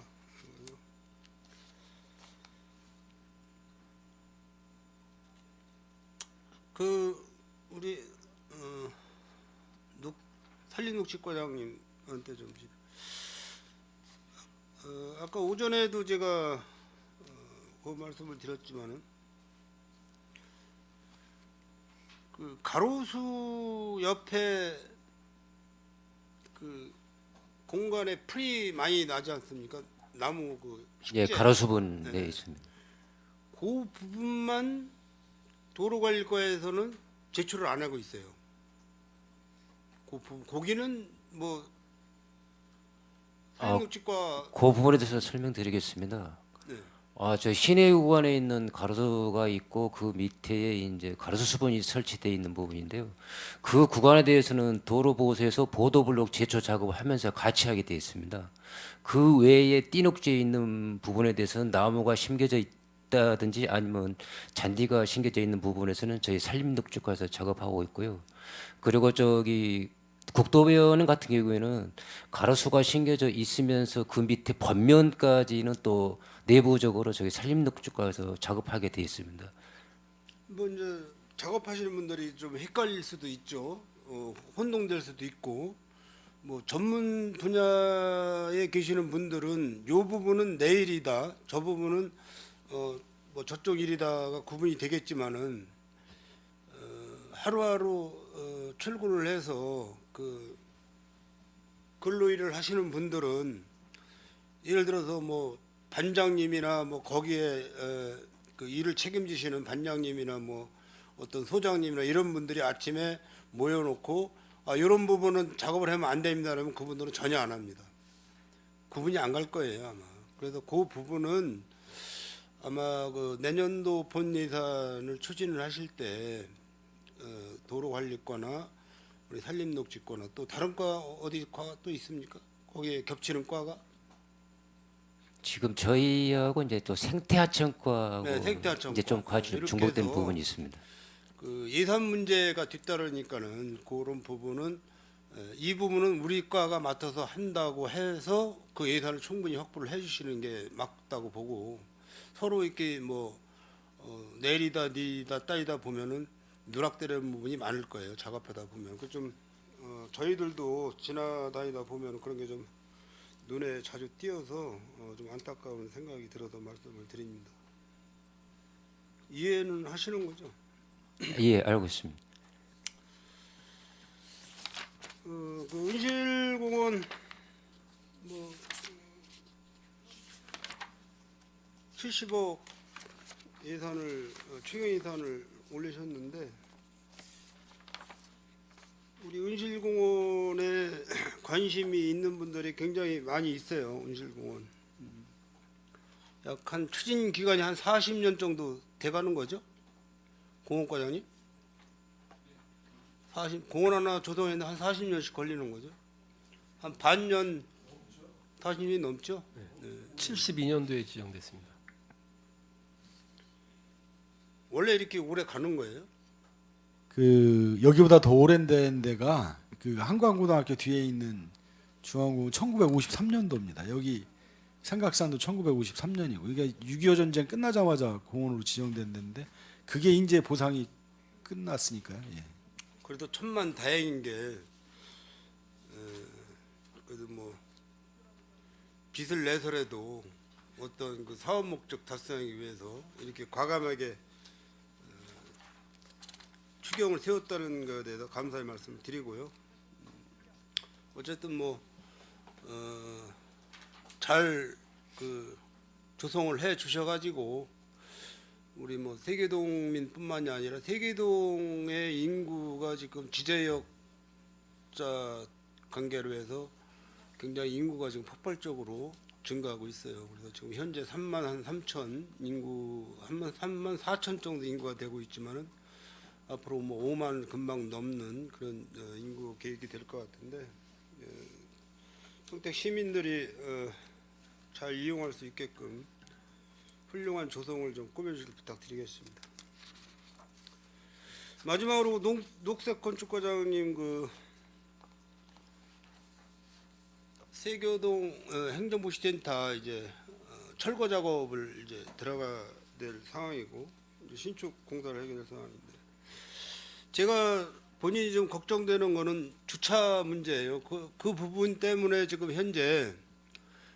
그 우리 산림녹지과장님한테 좀 아까 오전에도 제가 그 말씀을 드렸지만은 그 가로수 옆에 그 공간에 풀이 많이 나지 않습니까? 나무 그 예, 식재. 가로수분 네. 네 있습니다. 그 부분만 도로관리과에서는 제출을 안 하고 있어요. 그 부분 거기는 뭐 산림녹지과 그 부분에 대해서 설명드리겠습니다. 네. 저 시내 구간에 있는 가로수가 있고 그 밑에 이제 가로수 수분이 설치되어 있는 부분인데요. 그 구간에 대해서는 도로보호소에서 보도블록 제초 작업을 하면서 같이 하게 되어 있습니다. 그 외에 띠녹지에 있는 부분에 대해서는 나무가 심겨져 있다든지 아니면 잔디가 심겨져 있는 부분에서는 저희 산림녹지과에서 작업하고 있고요. 그리고 저기 국도변 같은 경우에는 가로수가 심겨져 있으면서 그 밑에 겉면까지는 또 내부적으로 저희 산림녹지과에서 작업하게 돼 있습니다. 뭐 이제 작업하시는 분들이 좀 헷갈릴 수도 있죠. 혼동될 수도 있고 뭐 전문 분야에 계시는 분들은 요 부분은 내 일이다, 저 부분은 뭐 저쪽 일이다가 구분이 되겠지만은 하루하루 출근을 해서 그 근로일을 하시는 분들은 예를 들어서 뭐 반장님이나 뭐 거기에 그 일을 책임지시는 반장님이나 뭐 어떤 소장님이나 이런 분들이 아침에 모여놓고 이런 부분은 작업을 하면 안 됩니다. 그러면 그분들은 전혀 안 합니다. 구분이 안 갈 거예요 아마. 그래서 그 부분은 아마 그 내년도 본 예산을 추진을 하실 때 도로관리과나 우리 산림녹지과나 또 다른 과 어디 과가 또 있습니까? 거기에 겹치는 과가 지금 저희하고 이제 또 생태하천과하고 네, 생태하천과. 이제 좀 이렇게 중복된 해서 부분이 있습니다. 그 예산 문제가 뒤따르니까는 그런 부분은 이 부분은 우리 과가 맡아서 한다고 해서 그 예산을 충분히 확보를 해주시는 게 맞다고 보고 서로 이렇게 뭐 내리다 니다 따이다 보면은 누락되는 부분이 많을 거예요. 작업하다 보면 그 좀 저희들도 지나다니다 보면 그런 게 좀 눈에 자주 띄어서 좀 안타까운 생각이 들어서 말씀을 드립니다. 이해는 하시는 거죠? 예, 알고 있습니다. 그 은실공원 뭐 70억 예산을 추경 예산을 올리셨는데 우리 은실공원에 관심이 있는 분들이 굉장히 많이 있어요. 은실공원 약 한 추진 기간이 한 40년 정도 돼가는 거죠, 공원과장님? 공원 하나 조성했는데 한 40년씩 걸리는 거죠. 한 반년 40년이 넘죠. 네. 72년도에 지정됐습니다. 원래 이렇게 오래 가는 거예요? 그 여기보다 더 오랜 데가 그 한강고등학교 뒤에 있는 중앙공원 1953년도입니다. 여기 삼각산도 1953년이고 이게 6.25 전쟁 끝나자마자 공원으로 지정된 데인데 그게 이제 보상이 끝났으니까요. 예. 그래도 천만 다행인 게 그래도 뭐 빚을 내서라도 어떤 그 사업 목적 달성하기 위해서 이렇게 과감하게 추경을 세웠다는 것에 대해서 감사의 말씀을 드리고요. 어쨌든 뭐 잘 그 조성을 해 주셔가지고 우리 뭐 세계동민뿐만이 아니라 세계동의 인구가 지금 지제역자 관계로 해서 굉장히 인구가 지금 폭발적으로 증가하고 있어요. 그래서 지금 현재 3만 한 3천 인구 3만 4천 정도 인구가 되고 있지만은 앞으로 뭐 5만 금방 넘는 그런 인구 계획이 될 것 같은데 평택 시민들이 잘 이용할 수 있게끔 훌륭한 조성을 좀 꾸며주길 부탁드리겠습니다. 마지막으로 녹색 건축과장님 그 세교동 행정복지센터 이제 철거 작업을 이제 들어가 될 상황이고 이제 신축 공사를 하게 될 상황인데 제가 본인이 좀 걱정되는 거는 주차 문제예요. 그 부분 때문에 지금 현재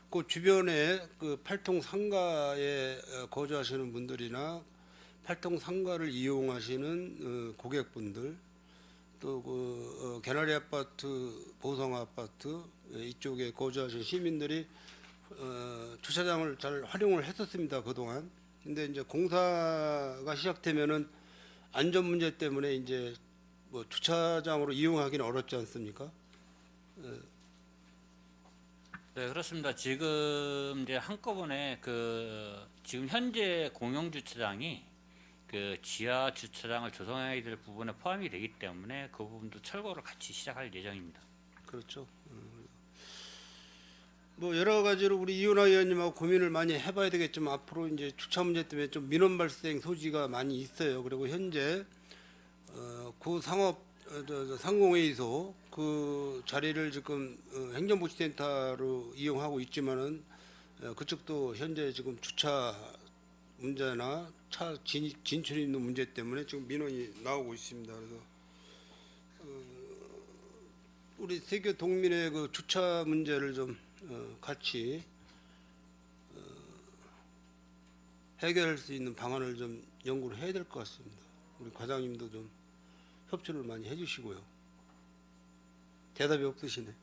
그 주변에 그 팔통 상가에 거주하시는 분들이나 팔통 상가를 이용하시는 고객분들 또 그 개나리 아파트, 보성 아파트 이쪽에 거주하시는 시민들이 주차장을 잘 활용을 했었습니다 그동안. 근데 이제 공사가 시작되면은 안전 문제 때문에 이제 뭐 주차장으로 이용하기는 어렵지 않습니까? 네, 그렇습니다. 지금 이제 한꺼번에 그 지금 현재 공영 주차장이 그 지하 주차장을 조성해야 될 부분에 포함이 되기 때문에 그 부분도 철거를 같이 시작할 예정입니다. 그렇죠. 뭐 여러 가지로 우리 이윤아 의원님하고 고민을 많이 해봐야 되겠지만 앞으로 이제 주차 문제 때문에 좀 민원 발생 소지가 많이 있어요. 그리고 현재 구 상업 상공회의소 그 자리를 지금 행정복지센터로 이용하고 있지만은 그쪽도 현재 지금 주차 문제나 차 진출이 있는 문제 때문에 지금 민원이 나오고 있습니다. 그래서 우리 세계 동민의 그 주차 문제를 좀 같이 해결할 수 있는 방안을 좀 연구를 해야 될 것 같습니다. 우리 과장님도 좀 협조를 많이 해주시고요. 대답이 없으시네.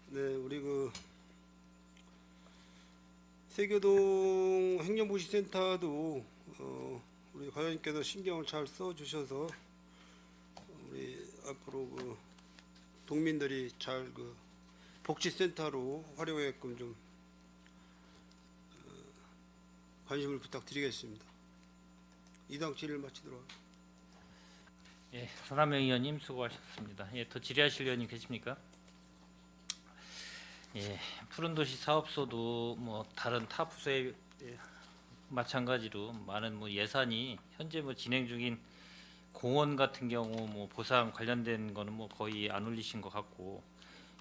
네, 우리 그 세교동 행정복지센터도 우리 과장님께서 신경을 잘 써주셔서 우리 앞으로 그 동민들이 잘 그 복지센터로 활용하게끔 좀 관심을 부탁드리겠습니다. 이당 질의를 마치도록 하겠습니다. 예, 손한명 의원님 수고하셨습니다. 예, 더 질의하실 의원님 계십니까? 예, 푸른도시 사업소도 뭐 다른 타 부서에 마찬가지로 많은 뭐 예산이 현재 뭐 진행 중인 공원 같은 경우 뭐 보상 관련된 거는 뭐 거의 안 올리신 것 같고,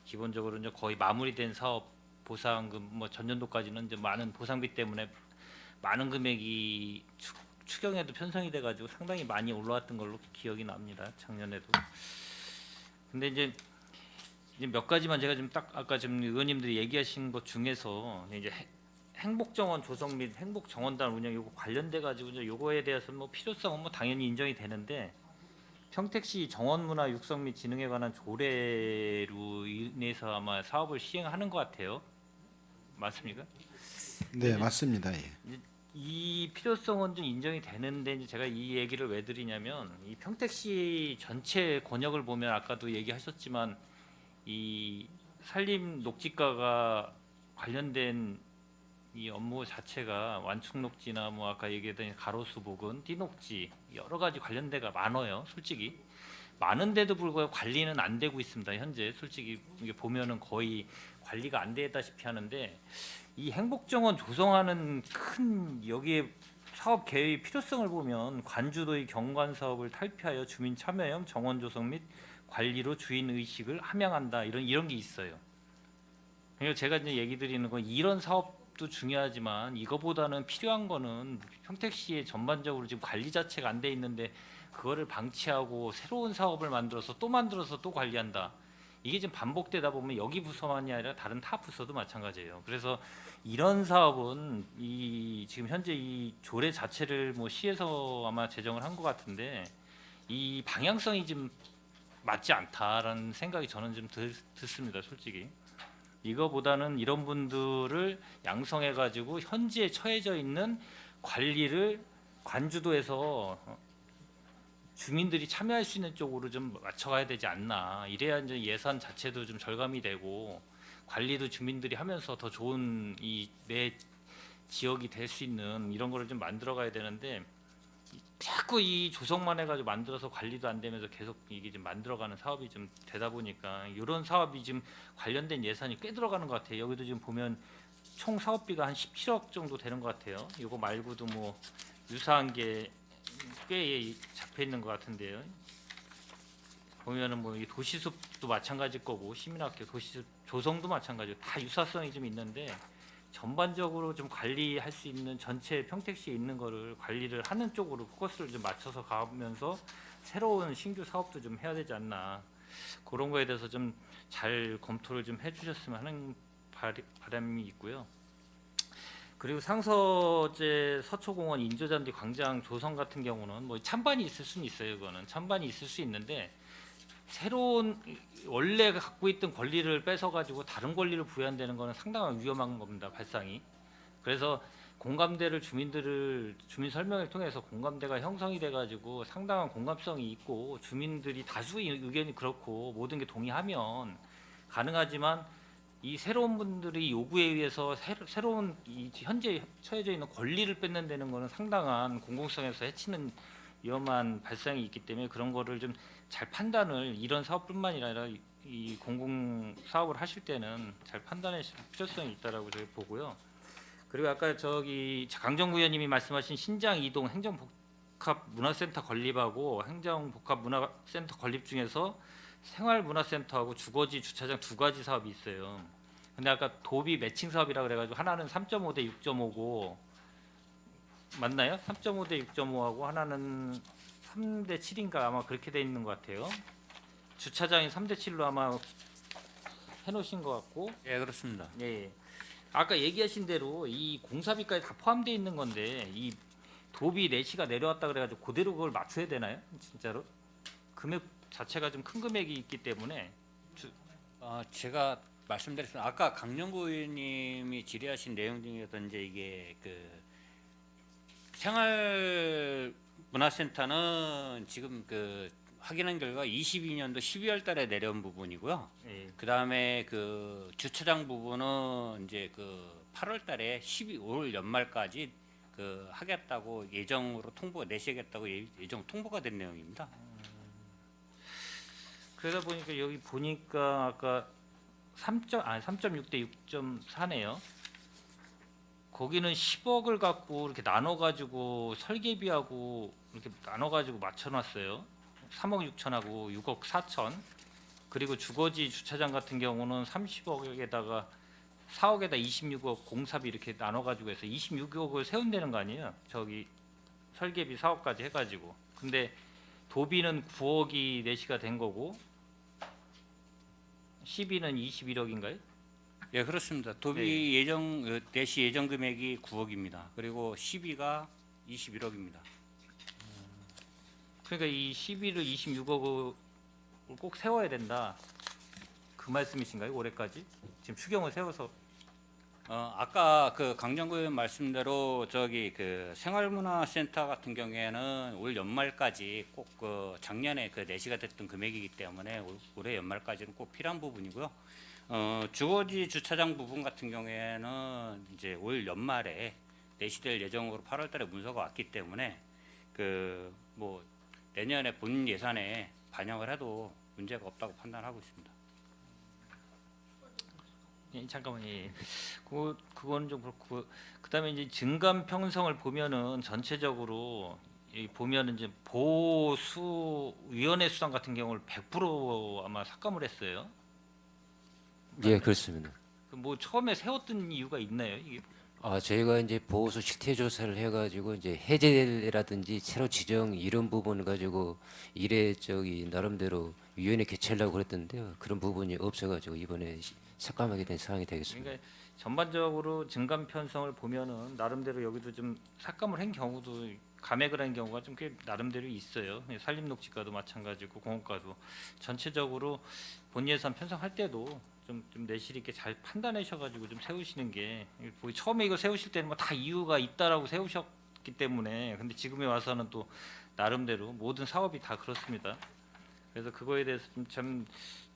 기본적으로 이제 거의 마무리된 사업 보상금 뭐 전년도까지는 이제 많은 보상비 때문에 많은 금액이 추경에도 편성이 돼가지고 상당히 많이 올라왔던 걸로 기억이 납니다. 작년에도. 근데 이제 몇 가지만 제가 지금 딱 아까 지금 의원님들이 얘기하신 것 중에서 이제 행복정원 조성 및 행복정원단 운영 요거 관련돼 가지고 이제 요거에 대해서 뭐 필요성은 뭐 당연히 인정이 되는데, 평택시 정원문화 육성 및 진흥에 관한 조례로 인해서 아마 사업을 시행하는 것 같아요. 맞습니까? 네, 맞습니다. 예. 이 필요성은 좀 인정이 되는데, 이제 제가 이 얘기를 왜 드리냐면, 이 평택시 전체 권역을 보면 아까도 얘기하셨지만 이 산림 녹지가가 관련된 이 업무 자체가 완충녹지나 뭐 아까 얘기했던 가로수 복원, 띠녹지 여러 가지 관련대가 많아요. 솔직히 많은데도 불구하고 관리는 안 되고 있습니다. 현재 솔직히 이게 보면은 거의 관리가 안 되다시피 하는데, 이 행복정원 조성하는 큰 여기에 사업 계획의 필요성을 보면 관주도의 경관 사업을 탈피하여 주민 참여형 정원 조성 및 관리로 주인 의식을 함양한다, 이런 게 있어요. 그러니까 제가 이제 얘기 드리는 건 이런 사업도 중요하지만 이거보다는 필요한 거는 평택시의 전반적으로 지금 관리 자체가 안 돼 있는데 그거를 방치하고 새로운 사업을 만들어서 또 관리한다. 이게 지금 반복되다 보면 여기 부서만이 아니라 다른 타 부서도 마찬가지예요. 그래서 이런 사업은 이 지금 현재 이 조례 자체를 뭐 시에서 아마 제정을 한 것 같은데 이 방향성이 좀 맞지 않다라는 생각이 저는 좀 듣습니다. 솔직히 이거보다는 이런 분들을 양성해 가지고 현지에 처해져 있는 관리를 관주도에서 주민들이 참여할 수 있는 쪽으로 좀 맞춰가야 되지 않나. 이래야 이제 예산 자체도 좀 절감이 되고 관리도 주민들이 하면서 더 좋은 이 내 지역이 될 수 있는 이런 거를 좀 만들어가야 되는데, 자꾸 이 조성만 해가지고 만들어서 관리도 안 되면서 계속 이게 좀 만들어가는 사업이 좀 되다 보니까 이런 사업이 지금 관련된 예산이 꽤 들어가는 것 같아요. 여기도 지금 보면 총 사업비가 한 17억 정도 되는 것 같아요. 이거 말고도 뭐 유사한 게 꽤 잡혀 있는 것 같은데요. 보면은 뭐 이 도시숲도 마찬가지일 거고 시민학교 도시숲 조성도 마찬가지고 다 유사성이 좀 있는데, 전반적으로 좀 관리할 수 있는 전체 평택시에 있는 거를 관리를 하는 쪽으로 포커스를 좀 맞춰서 가면서 새로운 신규 사업도 좀 해야 되지 않나, 그런 거에 대해서 좀 잘 검토를 좀 해주셨으면 하는 바람이 있고요. 그리고 상서제 서초공원 인조잔디 광장 조성 같은 경우는 뭐 찬반이 있을 수는 있어요. 그거는 찬반이 있을 수 있는데, 새로운 원래 갖고 있던 권리를 뺏어 가지고 다른 권리를 부여한다는 거는 상당한 위험한 겁니다. 발상이. 그래서 공감대를 주민 설명을 통해서 공감대가 형성이 돼 가지고 상당한 공감성이 있고 주민들이 다수의 의견이 그렇고 모든 게 동의하면 가능하지만, 이 새로운 분들이 요구에 의해서 새로운 이 현재 처해져 있는 권리를 뺏는다는 거는 상당한 공공성에서 해치는 위험한 발상이 있기 때문에, 그런 거를 좀 잘 판단을 이런 사업뿐만 아니라 이 공공 사업을 하실 때는 잘 판단하실 필요성이 있다라고 저희 보고요. 그리고 아까 저기 강정구 의원님이 말씀하신 신장 이동 행정복합문화센터 건립하고 행정복합문화센터 건립 중에서 생활문화센터하고 주거지 주차장 두 가지 사업이 있어요. 근데 아까 도비 매칭 사업이라 그래가지고 하나는 3.5 대 6.5고 맞나요? 3.5 대 6.5하고 하나는 3대 7인가 아마 그렇게 돼 있는 것 같아요. 주차장이 3대 7로 아마 해놓으신 것 같고. 예, 그렇습니다. 예. 아까 얘기하신 대로 이 공사비까지 다 포함되어 있는 건데, 이 도비 내시가 내려왔다 그래가지고 그대로 그걸 맞춰야 되나요? 진짜로? 금액 자체가 좀 큰 금액이 있기 때문에. 제가 말씀드렸습니다. 아까 강정구 의원님이 질의하신 내용 중에서 이제 이게 그 생활문화센터는 지금 그 확인한 결과 22년도 12월 달에 내려온 부분이고요. 예. 그다음에 그 주차장 부분은 이제 그 8월 달에 12월 연말까지 그 하겠다고 예정으로 내시하겠다고 예정 통보가 된 내용입니다. 그러다 보니까 여기 보니까 아까 3.6 대 6.4네요. 거기는 10억을 갖고 이렇게 나눠가지고 설계비하고 이렇게 나눠가지고 맞춰놨어요. 3억 6천하고 6억 4천. 그리고 주거지 주차장 같은 경우는 30억에다가 4억에다 26억 공사비 이렇게 나눠가지고 해서 26억을 세운다는 거 아니에요? 저기 설계비 4억까지 해가지고. 근데 도비는 9억이 내시가 된 거고 시비는 21억인가요? 예, 그렇습니다. 도비 네. 예정 내시 예정 금액이 9억입니다. 그리고 시비가 21억입니다. 그러니까 이 시비를 26억을 꼭 세워야 된다. 그 말씀이신가요? 올해까지? 지금 추경을 세워서 아까 그 강정구 의원 말씀대로 저기 그 생활문화센터 같은 경우에는 올 연말까지 꼭 그 작년에 그 내시가 됐던 금액이기 때문에 올해 연말까지는 꼭 필요한 부분이고요. 주거지 주차장 부분 같은 경우에는 이제 올 연말에 내시될 예정으로 8월달에 문서가 왔기 때문에 그 뭐 내년에 본 예산에 반영을 해도 문제가 없다고 판단하고 있습니다. 예, 잠깐만요. 예. 그거는 좀 그렇고 그다음에 이제 증감 편성을 보면은 전체적으로 이 보면은 이제 보수위원회 수당 같은 경우를 100% 아마 삭감을 했어요. 예, 그렇습니다. 뭐 처음에 세웠던 이유가 있나요? 이게 저희가 이제 보호수 실태 조사를 해가지고 이제 해제라든지 새로 지정 이런 부분을 가지고 이례적이 나름대로 위원회 개최하려고 그랬던데요. 그런 부분이 없어가지고 이번에 삭감하게 된 상황이 되겠습니다. 그러니까 전반적으로 증감 편성을 보면은 나름대로 여기도 좀 삭감을 한 경우도 감액을 한 경우가 좀 꽤 나름대로 있어요. 산림녹지과도 마찬가지고 공업과도 전체적으로 본 예산 편성할 때도 좀 내실 있게 잘 판단하셔가지고 좀 세우시는 게 처음에 이거 세우실 때는 뭐 다 이유가 있다라고 세우셨기 때문에 근데 지금에 와서는 또 나름대로 모든 사업이 다 그렇습니다. 그래서 그거에 대해서 좀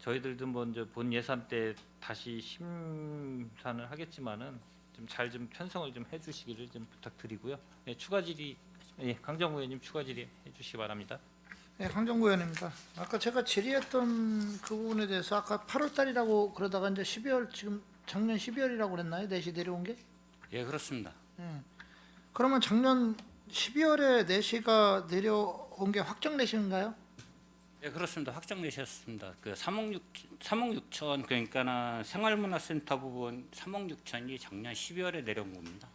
저희들도 먼저 본 예산 때 다시 심사를 하겠지만은 좀 잘 좀 편성을 좀 해주시기를 좀 부탁드리고요. 예, 추가 질의 강정구 의원님 추가 질의 해주시기 바랍니다. 네, 강정구 의원입니다. 아까 제가 질의했던 그 부분에 대해서 아까 8월 달이라고 그러다가 이제 12월 지금 작년 12월이라고 그랬나요? 내시 내려온 게? 예, 그렇습니다. 그러면 작년 12월에 내시가 내려온 게 확정 내시인가요? 예, 그렇습니다. 확정 내셨습니다. 그 3억 6천 그러니까는 생활문화센터 부분 3억 6천이 작년 12월에 내려온 겁니다.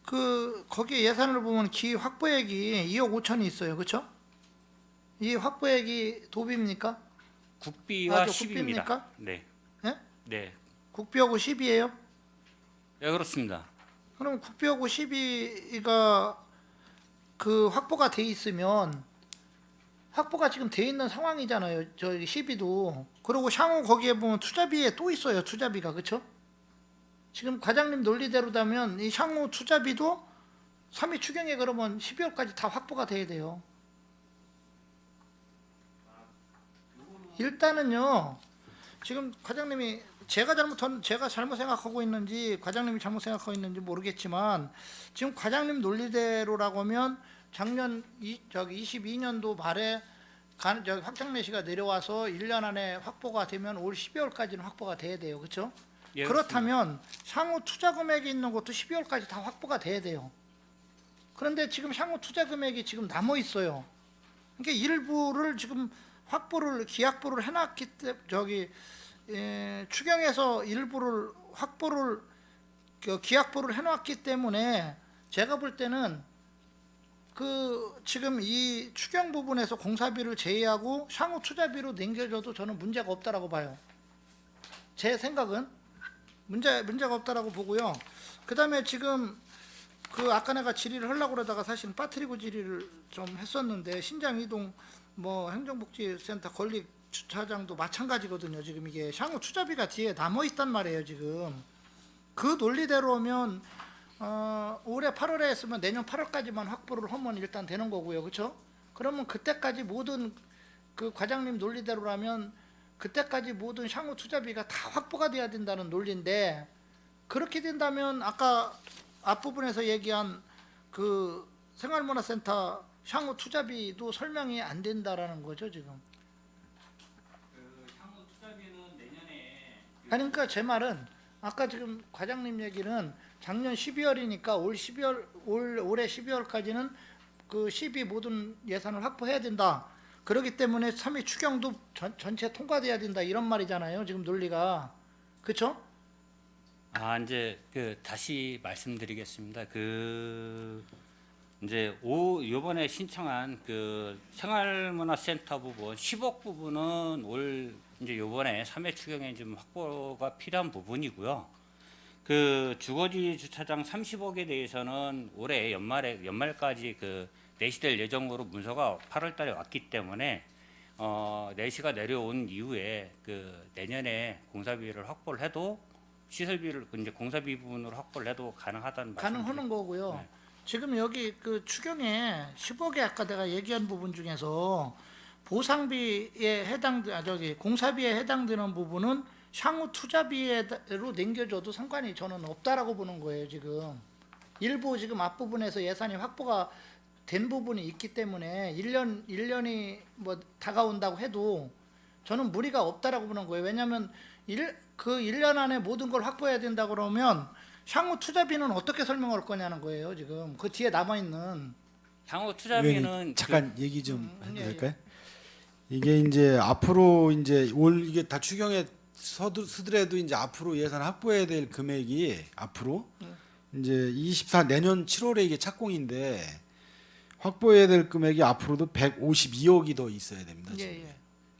그 거기 예산을 보면 기 확보액이 2억 5천이 있어요. 그렇죠? 이 확보액이 도비입니까? 국비와 저 10입니다. 국비입니까? 네. 예? 네. 국비하고 10이에요? 예, 그렇습니다. 그럼 국비하고 12가 그 확보가 돼 있으면 확보가 지금 돼 있는 상황이잖아요. 저기 12도. 그리고 향후 거기에 보면 투자비에 또 있어요. 투자비가. 그렇죠? 지금 과장님 논리대로라면 이 향후 투자비도 3위 추경에 그러면 12월까지 다 확보가 돼야 돼요. 일단은요. 지금 과장님이 제가 잘못 생각하고 있는지 과장님이 잘못 생각하고 있는지 모르겠지만 지금 과장님 논리대로라고 하면 작년 22년도 말에 확정 내시가 내려와서 1년 안에 확보가 되면 올 12월까지는 확보가 돼야 돼요. 그렇죠? 예, 그렇다면 향후 투자 금액이 있는 것도 12월까지 다 확보가 돼야 돼요. 그런데 지금 향후 투자 금액이 지금 남아 있어요. 그러니까 일부를 지금 기확보를 해놨기 때문에 추경에서 일부를 확보를 기확보를 해놨기 때문에 제가 볼 때는 그 지금 이 추경 부분에서 공사비를 제외하고 향후 투자비로 남겨줘도 저는 문제가 없다라고 봐요. 제 생각은 문제가 없다라고 보고요. 그다음에 지금 그 아까 내가 질의를 하려고 그러다가 사실 빠뜨리고 질의를 좀 했었는데 신장 이동 뭐 행정복지센터 건립 주차장도 마찬가지거든요. 지금 이게 향후 투자비가 뒤에 남아 있단 말이에요. 지금 그 논리대로면 올해 8월에 했으면 내년 8월까지만 확보를 하면 일단 되는 거고요. 그렇죠? 그러면 그때까지 모든 그 과장님 논리대로라면 그때까지 모든 향후 투자비가 다 확보가 돼야 된다는 논리인데 그렇게 된다면 아까 앞부분에서 얘기한 그 생활문화센터 향후 투자비도 설명이 안 된다라는 거죠, 지금. 그 향후 투자비는 내년에 그러니까 제 말은 아까 지금 과장님 얘기는 작년 12월이니까 올해 12월까지는 그 12 모든 예산을 확보해야 된다. 그렇기 때문에 3회 추경도 전체 통과돼야 된다 이런 말이잖아요. 지금 논리가. 그렇죠? 아, 이제 그 다시 말씀드리겠습니다. 그 이제 요번에 신청한 그 생활문화센터 부분 10억 부분은 올 이제 요번에 3회 추경에 좀 확보가 필요한 부분이고요. 그 주거지 주차장 30억에 대해서는 올해 연말까지 그 내시될 예정으로 문서가 8월달에 왔기 때문에 내시가 내려온 이후에 그 내년에 공사비를 확보를 해도 시설비를 이제 공사비 부분으로 확보를 해도 가능하다는 가능하는 거고요. 네. 지금 여기 그 추경에 10억에 아까 내가 얘기한 부분 중에서 보상비에 공사비에 해당되는 부분은 향후 투자비로 남겨줘도 상관이 저는 없다라고 보는 거예요. 지금 일부 지금 앞부분에서 예산이 확보가 된 부분이 있기 때문에 1년이 뭐 다가온다고 해도 저는 무리가 없다라고 보는 거예요. 왜냐하면 그 1년 안에 모든 걸 확보해야 된다 그러면 향후 투자비는 어떻게 설명할 거냐는 거예요. 지금 그 뒤에 남아있는 향후 투자비는 잠깐 얘기 좀 해도 예, 예. 될까요? 이게 이제 앞으로 이제 올 이게 다 추경에 서두르더라도 이제 앞으로 예산 확보해야 될 금액이 앞으로 이제 24 내년 7월에 이게 착공인데 확보해야 될 금액이 앞으로도 152억이 더 있어야 됩니다. 지금. 예, 예.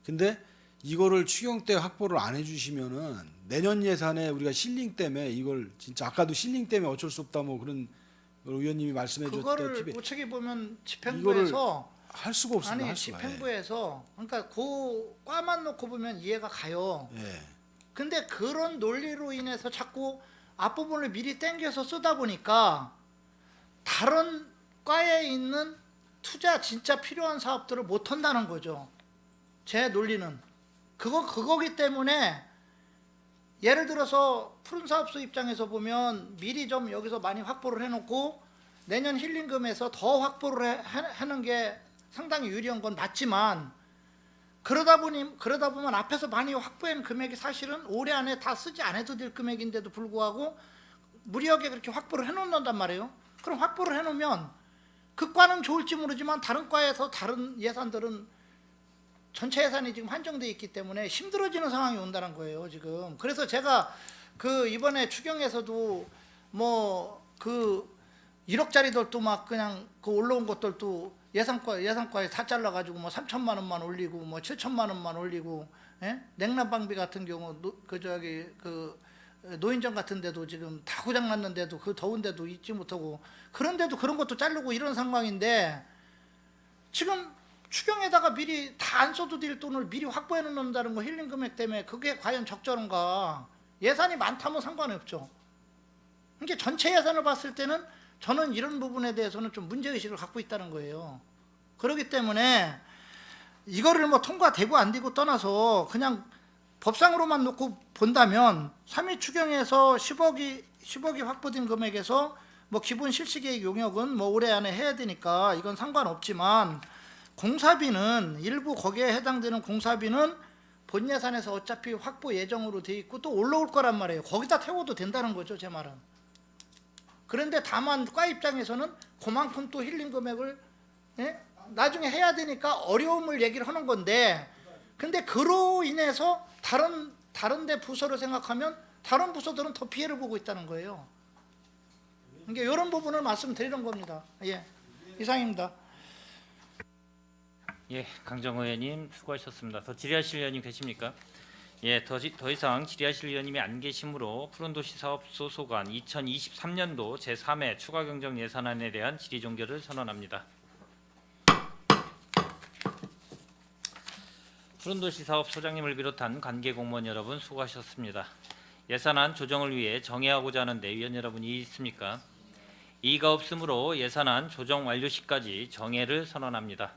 근데 이거를 추경 때 확보를 안 해주시면은 내년 예산에 우리가 실링 때문에 이걸 진짜 아까도 실링 때문에 어쩔 수 없다 뭐 그런 의원님이 그거를 말씀해줬다시피 우측에 보면 집행부에서 할 수가 없습니다. 아니 할 수가. 집행부에서 그러니까 그 과만 놓고 보면 이해가 가요. 예. 근데 그런 논리로 인해서 자꾸 앞부분을 미리 땡겨서 쓰다 보니까 다른 과에 있는 투자 진짜 필요한 사업들을 못 한다는 거죠. 제 논리는 그거기 때문에 예를 들어서 푸른 사업소 입장에서 보면 미리 좀 여기서 많이 확보를 해놓고 내년 힐링금에서 더 확보를 하는 게 상당히 유리한 건 맞지만 그러다 보면 앞에서 많이 확보한 금액이 사실은 올해 안에 다 쓰지 않아도 될 금액인데도 불구하고 무리하게 그렇게 확보를 해놓는단 말이에요. 그럼 확보를 해놓으면 그 과는 좋을지 모르지만 다른 과에서 다른 예산들은 전체 예산이 지금 한정돼 있기 때문에 힘들어지는 상황이 온다는 거예요 지금. 그래서 제가 그 이번에 추경에서도 뭐 그 1억짜리들도 막 그냥 그 올라온 것들도 예산과에 다 잘라가지고 뭐 3천만 원만 올리고 뭐 7천만 원만 올리고, 예? 냉난방비 같은 경우 그 노인정 같은 데도 지금 다 고장 났는데도 그 더운데도 잊지 못하고 그런데도 그런 것도 자르고 이런 상황인데 지금 추경에다가 미리 다 안 써도 될 돈을 미리 확보해 놓는다는 거 힐링 금액 때문에 그게 과연 적절한가? 예산이 많다면 상관이 없죠. 그러니까 전체 예산을 봤을 때는 저는 이런 부분에 대해서는 좀 문제의식을 갖고 있다는 거예요. 그렇기 때문에 이거를 뭐 통과되고 안 되고 떠나서 그냥 법상으로만 놓고 본다면 3위 추경에서 10억이 확보된 금액에서 뭐 기본 실시계획 용역은 뭐 올해 안에 해야 되니까 이건 상관없지만 공사비는 일부 거기에 해당되는 공사비는 본 예산에서 어차피 확보 예정으로 돼 있고 또 올라올 거란 말이에요. 거기다 태워도 된다는 거죠, 제 말은. 그런데 다만 과 입장에서는 그만큼 또 힐링 금액을 나중에 해야 되니까 어려움을 얘기를 하는 건데 근데 그로 인해서 다른 데 부서를 생각하면 다른 부서들은 더 피해를 보고 있다는 거예요. 그러니까 이런 부분을 말씀드리는 겁니다. 예, 이상입니다. 예, 강정호 의원님 수고하셨습니다. 더 질의하실 의원님 계십니까? 예, 더 이상 질의하실 의원님이 안 계시므로 푸른도시 사업소 소관 2023년도 제3회 추가 경정 예산안에 대한 질의 종결을 선언합니다. 푸른도시 사업 소장님을 비롯한 관계 공무원 여러분 수고하셨습니다. 예산안 조정을 위해 정해하고자 하는데 위원 여러분 이의 있습니까? 이의가 없으므로 예산안 조정 완료 시까지 정해를 선언합니다.